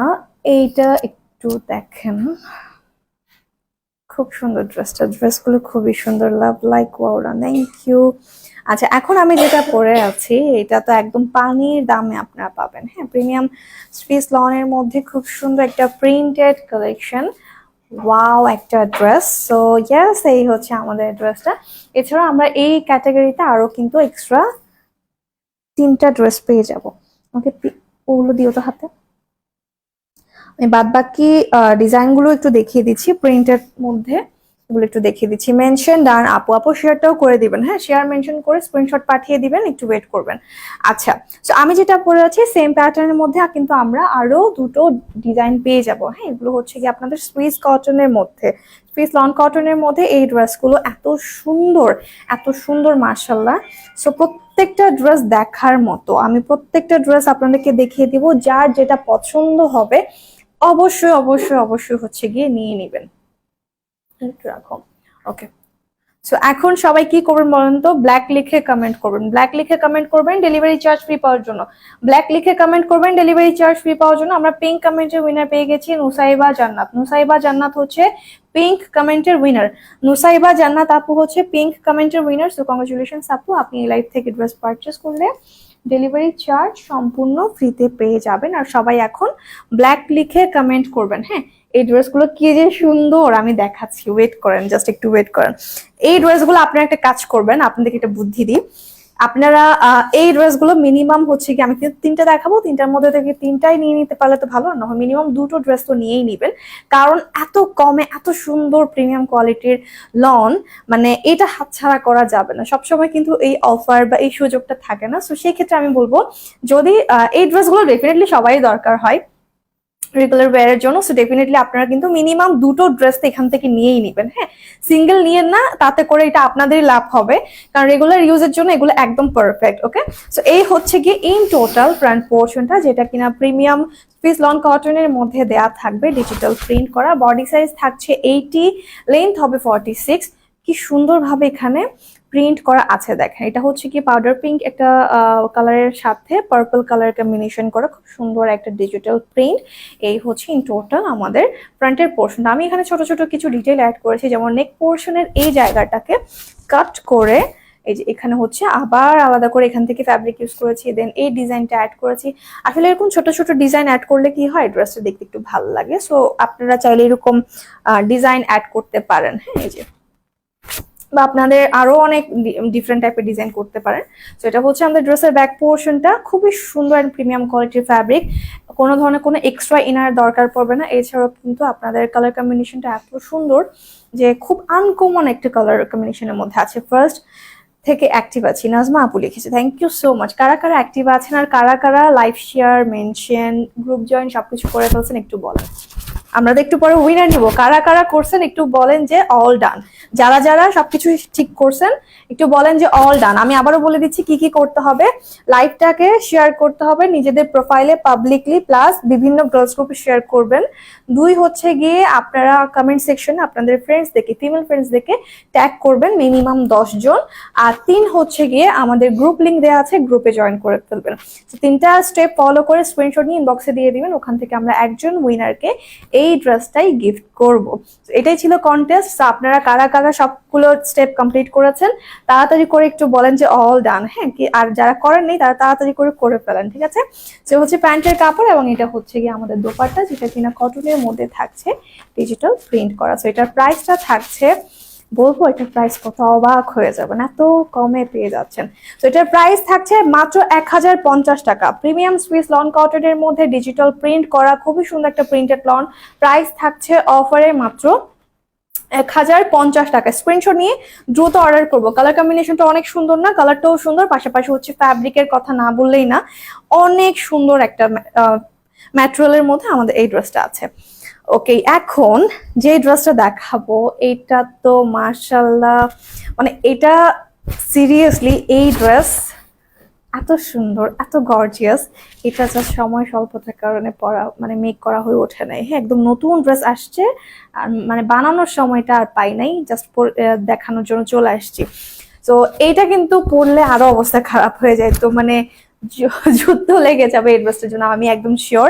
এইটা একটু দেখেন, খুব সুন্দর ড্রেসগুলো খুবই সুন্দর, লাভ লাইক ওয়াওরা, থ্যাংক ইউ। আচ্ছা, এখন আমি যেটা পরে আছি এটা তো একদম পানির দামে আপনারা পাবেন। হ্যাঁ, প্রিমিয়াম সুইস লনের মধ্যে খুব সুন্দর একটা প্রিন্টেড কালেকশন, ওয়াও একটা ড্রেস। সো ইয়েস, এই হচ্ছে আমাদের ড্রেসটা। এছাড়া আমরা এই ক্যাটাগরিতে আরো কিন্তু এক্সট্রা 3টা ড্রেস পেয়ে যাব। ওকে, ওগুলো দিও তো হাতে। আমি বাদ বাকি ডিজাইন গুলো একটু দেখিয়ে দিচ্ছি প্রিন্টের মধ্যে, এগুলো একটু দেখিয়ে দিচ্ছি। মেনশন ডান আপু, আপু শেয়ারটাও করে দিবেন। হ্যাঁ, শেয়ার মেনশন করে স্ক্রিনশট পাঠিয়ে দিবেন, একটু ওয়েট করবেন। আচ্ছা, তো আমি যেটা পরে আছি সেম প্যাটার্নের মধ্যে কিন্তু আমরা আরো দুটো ডিজাইন পেয়ে যাব। হ্যাঁ, এগুলো হচ্ছে কি আপনাদের সুইস কটনের মধ্যে, সুইস লন কটনের মধ্যে এই ড্রেসগুলো এত সুন্দর মাশাআল্লাহ। সো প্রত্যেকটা ড্রেস দেখার মতো, আমি প্রত্যেকটা ড্রেস আপনাদেরকে দেখিয়ে দিব, যার যেটা পছন্দ হবে অবশ্যই অবশ্যই অবশ্যই হচ্ছে গিয়ে নিয়ে নিবেন। একটু রাখো। ওকে, সো এখন সবাই কি করবেন বলেন তো? ব্ল্যাক লিখে কমেন্ট করবেন, ব্ল্যাক লিখে কমেন্ট করবেন ডেলিভারি চার্জ ফ্রি পাওয়ার জন্য। ব্ল্যাক লিখে কমেন্ট করবেন ডেলিভারি চার্জ ফ্রি পাওয়ার জন্য। আমরা পিঙ্ক কমেন্টের উইনার পেয়ে গেছি নুসাইবা জান্নাত। নুসাইবা জান্নাত হচ্ছে পিঙ্ক কমেন্টের উইনার। নুসাইবা জান্নাত আপু হচ্ছে পিঙ্ক কমেন্টের উইনার। সো কংগ্রাচুলেশনস আপু, আপনি এই লাইভ থেকে ড্রেস পারচেস করলে ডেলিভারি চার্জ সম্পূর্ণ ফ্রিতে পেয়ে যাবেন। আর সবাই এখন ব্ল্যাক লিখে কমেন্ট করবেন। হ্যাঁ, এই ড্রেসগুলো কি যে সুন্দর আমি দেখাচ্ছি, ওয়েট করেন, জাস্ট একটু ওয়েট করেন। এই ড্রেসগুলো আপনারা একটা কাজ করবেন, আপনাদেরকে একটা বুদ্ধি দিই। আপনারা এই ড্রেসগুলো মিনিমাম হচ্ছে কি, আমি কিন্তু 3টা দেখাবো, 3টার মধ্যে থেকে 3টাই নিয়ে নিতে পারলে তো ভালো, না হয় মিনিমাম 2টো ড্রেস তো নিয়েই নিবেন। কারণ এত কমে এত সুন্দর প্রিমিয়াম কোয়ালিটির লন, মানে এটা হাতছাড়া করা যাবে না। সবসময় কিন্তু এই অফার বা এই সুযোগটা থাকে না। সো সেই ক্ষেত্রে আমি বলবো, যদি এই ড্রেসগুলো ডেফিনেটলি সবাই দরকার হয় রেগুলার ওয়্যারের জন্য, সো ডেফিনেটলি আপনারা কিন্তু মিনিমাম 2টো ড্রেস এখান থেকে নিয়েই নিবেন। হ্যাঁ, সিঙ্গেল নিয়েন না, তাতে করে এটা আপনাদেরই লাভ হবে, কারণ রেগুলার ইউজের জন্য এগুলো একদম পারফেক্ট। ওকে, সো এই হচ্ছে গিয়ে ইন টোটাল ফ্রন্ট পোর্শনটা, যেটা কিনা প্রিমিয়াম সুইস লন কটনের মধ্যে দেয়া থাকবে, ডিজিটাল প্রিন্ট করা। বডি সাইজ থাকছে 80, লেন্থ হবে 46। কি সুন্দরভাবে এখানে প্রিন্ট করা আছে দেখেন। এটা হচ্ছে কি পাউডার পিঙ্ক একটা কালারের সাথে পার্পল কালার কম্বিনেশন করা, খুব সুন্দর একটা ডিজিটাল প্রিন্ট। এই হচ্ছে ইন টোটাল আমাদের ফ্রন্টের পোর্শনটা। আমি এখানে ছোট ছোট কিছু ডিটেল অ্যাড করেছি, যেমন নেক পোর্শনের এই জায়গাটাকে কাট করে এই যে এখানে হচ্ছে আবার আলাদা করে এখান থেকে ফ্যাব্রিক ইউজ করেছি, দেন এই ডিজাইনটা অ্যাড করেছি। আসলে এরকম ছোট ছোট ডিজাইন অ্যাড করলে কি হয়, ড্রেসটা দেখতে একটু ভালো লাগে। সো আপনারা চাইলে এরকম ডিজাইন অ্যাড করতে পারেন। হ্যাঁ, এই যে, বা আপনাদের আরো অনেক ডিফারেন্ট টাইপের ডিজাইন করতে পারেন। তো এটা হচ্ছে আমাদের ড্রেসের ব্যাক পোর্শনটা, খুবই সুন্দর এন্ড প্রিমিয়াম কোয়ালিটির ফ্যাব্রিক, কোনো ধরনের কোনো এক্সট্রা ইনার দরকার পড়বে না। এছাড়াও কিন্তু আপনাদের কালার কম্বিনেশনটা এত সুন্দর যে খুব আনকমন একটা কালার কম্বিনেশনের মধ্যে আছে। ফার্স্ট থেকে অ্যাক্টিভ আছি, নাজমা আপু লিখেছে, থ্যাংক ইউ সো মাচ। কারা কারা অ্যাক্টিভ আছেন আর কারা কারা live share mention group join সবকিছু করে ফেলছেন একটু বলেন। আমরা তো একটু পরে উইনার নিব, কারা কারা করছেন একটু বলেন যে অল ডান। যারা যারা সবকিছু ঠিক করছেন একটু বলেন যে অল ডান। আমি আবারও বলে দিচ্ছি কি কি করতে হবে। লাইভটাকে শেয়ার করতে হবে নিজেদের প্রোফাইলে পাবলিকলি, প্লাস বিভিন্ন গার্লস গ্রুপে শেয়ার করবেন। 2 হচ্ছে গিয়ে আপনারা কমেন্ট সেকশনে আপনাদের ফ্রেন্ডসদেরকে, ফিমেল ফ্রেন্ডসদেরকে ট্যাগ করবেন মিনিমাম 10 জন। আর 3 হচ্ছে গিয়ে আমাদের গ্রুপ লিংক দেওয়া আছে, গ্রুপে জয়েন করে ফেলবেন। 3টা স্টেপ ফলো করে স্ক্রিনশট নিয়ে ইনবক্সে দিয়ে দিবেন, ওখান থেকে আমরা একজন উইনারকে এই ড্রেসটাই গিফট করব। এটাই ছিল কন্টেস্ট। আপনারা কারা কারা সবগুলো স্টেপ কমপ্লিট করেছেন তাড়াতাড়ি করে একটু বলেন যে অল ডান। হ্যাঁ, কি আর যারা করেন নেই তারা তাড়াতাড়ি করে ফেলেন, ঠিক আছে? সে হচ্ছে প্যান্টের কাপড় এবং এটা হচ্ছে গিয়ে আমাদের দোপাট্টা, যেটা কিনা কটনের মধ্যে থাকছে ডিজিটাল প্রিন্ট করা। সো এটার প্রাইসটা থাকছে, বলবো এটার প্রাইস কত, অবাক হয়ে যাবেন, এত কমে পেয়ে যাচ্ছেন। তো এটার প্রাইস থাকছে মাত্র 1050 টাকা। প্রিমিয়াম সুইস লন কটনের মধ্যে ডিজিটাল প্রিন্ট করা খুবই সুন্দর একটা প্রিন্টেড লন, প্রাইস থাকছে অফারে মাত্র 1050 টাকা। স্ক্রিনশট নিয়ে দ্রুত অর্ডার করবো। কালার কম্বিনেশনটা অনেক সুন্দর না? কালারটাও সুন্দর, পাশাপাশি হচ্ছে ফ্যাব্রিকের কথা না বললেই না, অনেক সুন্দর একটা ম্যাটেরিয়ালের মধ্যে আমাদের এই ড্রেসটা আছে। ওকে, এখন যে ড্রেসটা দেখাবো এটা তো মাশাআল্লাহ, মানে এটা সিরিয়াসলি এই ড্রেস এত সুন্দর, এত গর্জিয়াস, এটা জাস্ট সময় স্বল্পতার কারণে পরা মানে মেক করা হয়ে ওঠে নাই। হ্যাঁ, একদম নতুন ড্রেস আসছে আর মানে বানানোর সময়টা আর পাই নাই, জাস্ট দেখানোর জন্য চলে আসছি। তো তো এইটা কিন্তু পরলে আরো অবস্থা খারাপ হয়ে যায়, তো মানে যুদ্ধ লেগে যাবে এই ড্রেসটার জন্য, আমি একদম শিওর।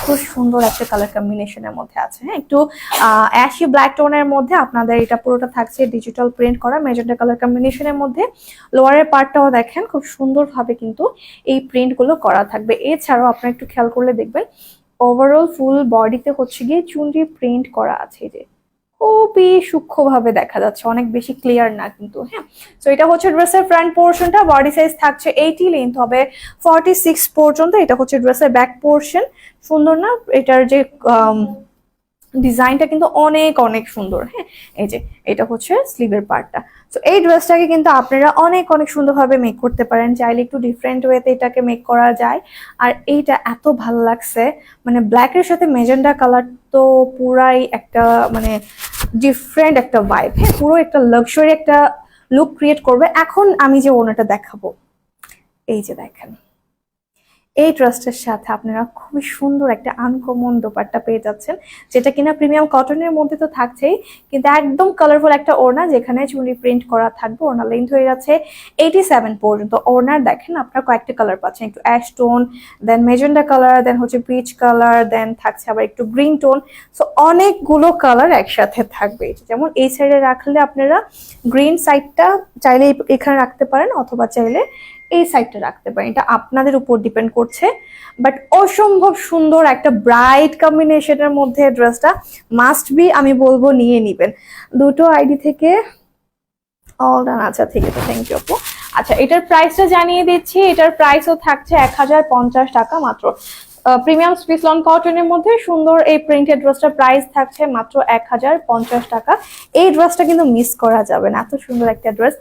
খুব সুন্দর একটা কালার কম্বিনেশনের মধ্যে আছে, হ্যাঁ, একটু অ্যাশি ব্ল্যাক টোনের মধ্যে আপনাদের এটা পুরোটা থাকছে ডিজিটাল প্রিন্ট করা ম্যাজেন্টা কালার কম্বিনেশনের মধ্যে। লোয়ারের পার্টটাও দেখেন খুব সুন্দরভাবে কিন্তু এই প্রিন্টগুলো করা থাকবে। এছাড়াও আপনারা একটু খেয়াল করলে দেখবেন ওভারঅল ফুল বডিতে হচ্ছে গিয়ে চুনরি প্রিন্ট করা আছে, যে খুবই সূক্ষ্মভাবে দেখা যাচ্ছে, অনেক বেশি ক্লিয়ার না কিন্তু, হ্যাঁ। তো এটা হচ্ছে ড্রেসের ফ্রন্ট পোর্শনটা, বডি সাইজ থাকছে 80, লেন্থ হবে 46 পর্যন্ত। এটা হচ্ছে ড্রেসের ব্যাক পোর্শন। সুন্দর না এটার যে ডিজাইনটা কিন্তু অনেক অনেক সুন্দর, হ্যাঁ। এই যে এটা হচ্ছে স্লিভের পার্টটা। তো এই ড্রেসটাকে কিন্তু আপনারা অনেক অনেক সুন্দরভাবে মেক করতে পারেন, চাইলে একটু ডিফারেন্ট ওয়েতে এটাকে মেক করা যায়। আর এইটা এত ভালো লাগছে, মানে ব্ল্যাকের সাথে মেজেন্ডা কালার তো পুরাই একটা মানে ডিফারেন্ট একটা ভাইব, হ্যাঁ, পুরো একটা লাক্সারি একটা লুক ক্রিয়েট করবে। এখন আমি যে ওনাটা দেখাবো, এই যে দেখেন, এই ড্রেসটার সাথে আপনারা খুবই সুন্দর একটা আনকমন দোপাট্টা পেয়ে যাচ্ছেন, যেটা কিনা প্রিমিয়াম কটনের মধ্যে তো থাকছেই, কিন্তু একদম কালারফুল একটা ওড়না যেখানে চুনরি প্রিন্ট করা থাকবে। ওড়না লেন্থ হয়ে যাচ্ছে 87 পর্যন্ত। ওড়নার দেখেন আপনারা কয়েকটা কালার পাচ্ছেন, একটু অ্যাশ টোন, দেন মেজেন্ডা কালার, দেন হচ্ছে পিচ কালার, দেন থাকছে আবার একটু গ্রিন টোন। সো অনেকগুলো কালার একসাথে থাকবে। যেমন এই সাইডে রাখলে আপনারা গ্রিন সাইডটা চাইলে এখানে রাখতে পারেন, অথবা চাইলে এই সাইডটা রাখতে পারেন, এটা আপনাদের উপর ডিপেন্ড করছে। বাট অসম্ভব সুন্দর একটা ব্রাইট কম্বিনেশনের মধ্যে ড্রেসটা মাস্ট বি, আমি বলবো নিয়ে নিবেন। দুটো আইডি থেকে অল ডান, আচ্ছা ঠিক আছে, থ্যাংক ইউ আপু। আচ্ছা এটার প্রাইসটা জানিয়ে দিচ্ছি, এটার প্রাইসও থাকছে 1050 টাকা মাত্র। প্রিমিয়াম স্পিস লন কটনের মধ্যে সুন্দর এই প্রিন্টেড ড্রেসটার প্রাইস থাকছে মাত্র 1050 টাকা। এই ড্রেসটা কিন্তু মিস করা যাবে না, এত সুন্দর একটা ড্রেস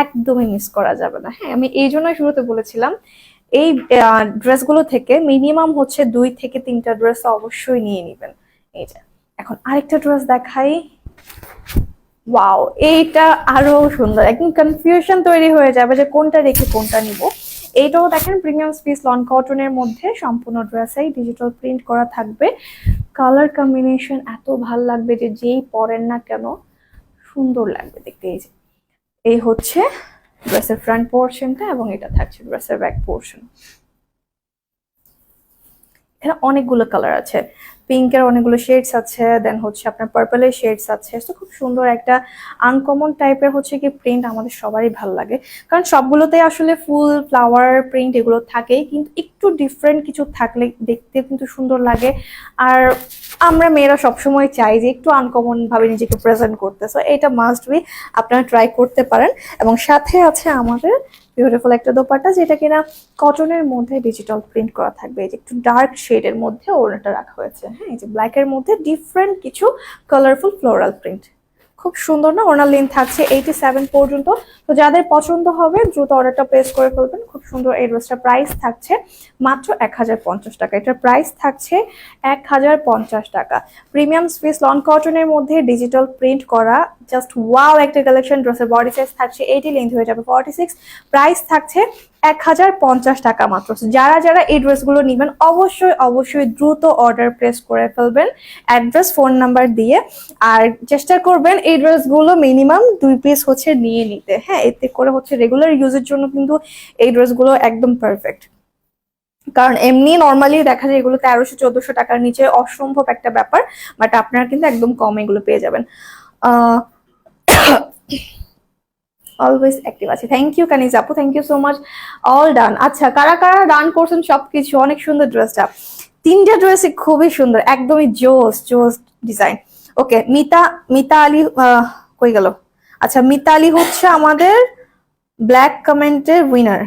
একদমই মিস করা যাবে না, হ্যাঁ। আমি এই জন্যই শুরুতে বলেছিলাম এই ড্রেসগুলো থেকে মিনিমাম হচ্ছে 2 থেকে 3টা ড্রেস অবশ্যই নিয়ে নেবেন। এই যে এখন আরেকটা ড্রেস দেখাই, ওয়াও, এইটা আরো সুন্দর, একদম কনফিউশন তৈরি হয়ে যাবে যে কোনটা রেখে কোনটা নিব। এইটাও দেখেন প্রিমিয়াম স্পিস লন কটনের মধ্যে সম্পূর্ণ ড্রেসেই ডিজিটাল প্রিন্ট করা থাকবে। কালার কম্বিনেশন এত ভাল লাগবে যে যেই পরেন না কেন সুন্দর লাগবে দেখতে। এই যে এই হচ্ছে ড্রেসের ফ্রন্ট পোর্শনটা, এবং এটা থাকছে ড্রেসের ব্যাক পোর্শন। এখানে অনেকগুলো কালার আছে, পিঙ্কের অনেকগুলো শেডস আছে, দেন হচ্ছে আপনার পার্পলের শেডস আছে। তো খুব সুন্দর একটা আনকমন টাইপের হচ্ছে কি প্রিন্ট, আমাদের সবারই ভালো লাগে, কারণ সবগুলোতে আসলে ফুল ফ্লাওয়ার প্রিন্ট এগুলো থাকেই, কিন্তু একটু ডিফারেন্ট কিছু থাকলে দেখতে কিন্তু সুন্দর লাগে। আর আমরা মেয়েরা সবসময় চাই যে একটু আনকমন ভাবে নিজেকে প্রেজেন্ট করতে। সো এটা মাস্ট বি আপনারা ট্রাই করতে পারেন। এবং সাথে আছে আমাদের বিউটিফুল একটা দোপাট্টা, যেটা কিনা কটনের মধ্যে ডিজিটাল প্রিন্ট করা থাকবে। এই যে একটু ডার্ক শেডের মধ্যে ওড়নাটা রাখা হয়েছে, হ্যাঁ, এই যে ব্ল্যাকের মধ্যে ডিফারেন্ট কিছু কালারফুল ফ্লোরাল প্রিন্ট, খুব সুন্দর না। ওড়নার লেন্থ থাকছে 87 পর্যন্ত। তো যাদের পছন্দ হবে দ্রুত অর্ডারটা প্লেস করে ফেলবেন। খুব সুন্দর এই ড্রেসটার প্রাইস থাকছে মাত্র 1050 টাকা। এটার প্রাইস থাকছে 1050 টাকা। প্রিমিয়াম স্পিস লন কটনের মধ্যে ডিজিটাল প্রিন্ট করা, জাস্ট ওয়াও একটা কালেকশন। ড্রেসের বডি সাইজ থাকছে 80, লেন্থ হয়ে যাবে 46, প্রাইস থাকছে 1050 টাকা মাত্র। যারা যারা এই ড্রেসগুলো নেবেন অবশ্যই অবশ্যই দ্রুত অর্ডার প্লেস করে ফেলবেন অ্যাড্রেস ফোন নাম্বার দিয়ে। আর চেষ্টা করবেন এই ড্রেসগুলো মিনিমাম 2 পিস হচ্ছে নিয়ে নিতে, হ্যাঁ, এতে করে হচ্ছে রেগুলার ইউজের জন্য কিন্তু এই ড্রেসগুলো একদম পারফেক্ট। কারণ এমনি নর্মালি দেখা যায় এগুলো 1300-1400 টাকার নিচে অসম্ভব একটা ব্যাপার, বাট আপনারা কিন্তু একদম কম এগুলো পেয়ে যাবেন। অলওয়েজ অ্যাক্টিভ আছে, থ্যাংক ইউ কানিজ আপু, thank you so much. All done. আচ্ছা কারা কারা ডান করছেন সবকিছু, অনেক সুন্দর ড্রেসটা, 3টা ড্রেসই খুবই সুন্দর, একদমই জোস জোস ডিজাইন। ওকে, মিতা আলী কই গেল? আচ্ছা মিতা আলী হচ্ছে আমাদের ব্ল্যাক কমেন্টের উইনার।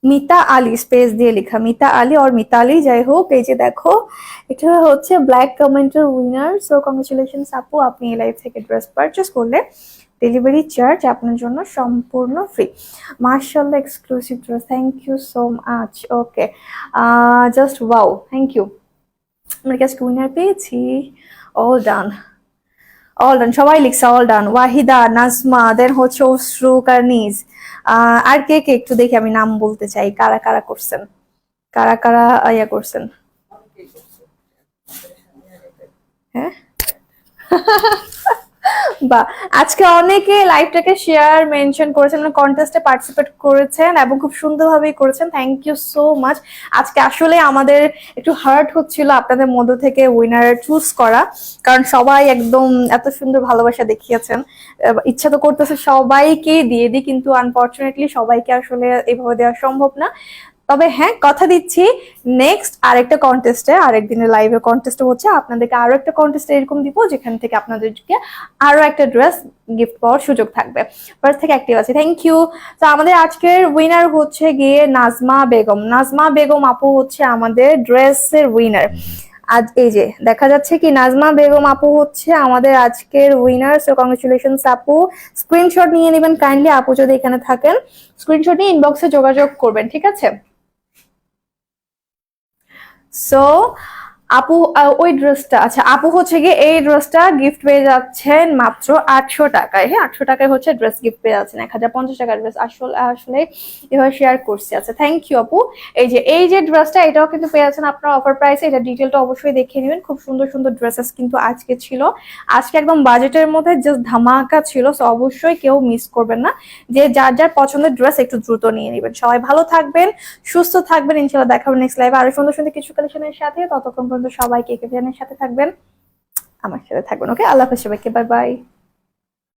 মিতা আলী স্পেস দিয়ে লেখা, মিতা আলী আর মিতালি, যাই হোক। এই যে দেখো এটা হচ্ছে ব্ল্যাক কমেন্টের উইনার। সো কংগ্রেচুলেশনস আপু, আপনি এই লাইভ থেকে ড্রেস পারচেস করলে ডেলিভারি চার্জ আপনার জন্য সম্পূর্ণ ফ্রি। মার্শাল্লাহ, exclusive dress, thank you so much. Okay, just wow, thank you. আমরা কাছে উইনার পেয়েছি। অল ডান, অল ডান, সবাই লিখছে অল ডান। ওয়াহিদা, নাজমা, দেন হচ্ছে অশ্রু, কার্নিজ, আর কে কে একটু দেখি, আমি নাম বলতে চাই কারা কারা করছেন, কারা কারা ইয়া করছেন। হ্যাঁ বা আজকে অনেকে লাইভটাকে শেয়ার মেনশন করেছেন, কন্টেস্টে পার্টিসিপেট করেছেন এবং খুব সুন্দরভাবেই করেছেন। Thank you so much. আজকে আসলে আমাদের একটু হার্ট হচ্ছিল আপনাদের মধ্য থেকে উইনার চুজ করা, কারণ সবাই একদম এত সুন্দর ভালোবাসা দেখিয়েছেন। ইচ্ছা তো করতেছে সবাইকে দিয়ে দিই, কিন্তু আনফরচুনেটলি সবাইকে আসলে এভাবে দেওয়া সম্ভব না। তবে হ্যাঁ, কথা দিচ্ছি নেক্সট আরেকটা কন্টেস্টে, আরেকদিনের লাইভে কন্টেস্টে হচ্ছে আপনাদেরকে আরো একটা কন্টেস্ট এরকম দিব, যেখান থেকে আপনাদেরকে আরো একটা ড্রেস গিফট পাওয়ার সুযোগ থাকবে। ফার্স্ট থেকে অ্যাক্টিভ আছে। Thank you. তো আমাদের আজকের উইনার হচ্ছে গিয়ে নাজমা বেগম। নাজমা বেগম আপু হচ্ছে আমাদের ড্রেসের উইনার। আজ এই যে দেখা যাচ্ছে কি নাজমা বেগম আপু হচ্ছে আমাদের আজকের উইনার। সো কংগ্রেচুলেশনস আপু। স্ক্রিনশট নিয়ে নেবেন কাইন্ডলি, আপু যদি এখানে থাকেন স্ক্রিনশট নিয়ে ইনবক্সে যোগাযোগ করবেন, ঠিক আছে? সো আপু ওই ড্রেসটা, আচ্ছা আপু হচ্ছে গিয়ে এই ড্রেসটা গিফট পেয়ে যাচ্ছেন মাত্র 800 টাকায়। হ্যাঁ, 800 টাকায় হচ্ছে ড্রেস গিফট পেয়ে যাচ্ছেন। 1050 টাকার ড্রেস আসলে আসলে এভাবে শেয়ার করছি। আচ্ছা থ্যাংক ইউ আপু। এই যে ড্রেসটা, এটাও কিন্তু পেয়ে যাচ্ছেন আপনার অফার প্রাইসে। এটা ডিটেলটা অবশ্যই দেখে নেবেন। খুব সুন্দর সুন্দর ড্রেসেস কিন্তু আজকে ছিল। আজকে একদম বাজেটের মধ্যে জাস্ট ধামাকা ছিল। সো অবশ্যই কেউ মিস করবেন না। যে যার যার পছন্দের ড্রেস একটু দ্রুত নিয়ে নেবেন। সবাই ভালো থাকবেন, সুস্থ থাকবেন। ইনশাআল্লাহ দেখা হবে নেক্সট লাইভে আরো সুন্দর সুন্দর কিছু কালেকশনের সাথে। ততক্ষণ পর্যন্ত সবাই কেকেভিয়ানের সাথে থাকবেন, আমার সাথে থাকবেন। ওকে, আল্লাহ হাফেজ সবাইকে, বাই বাই।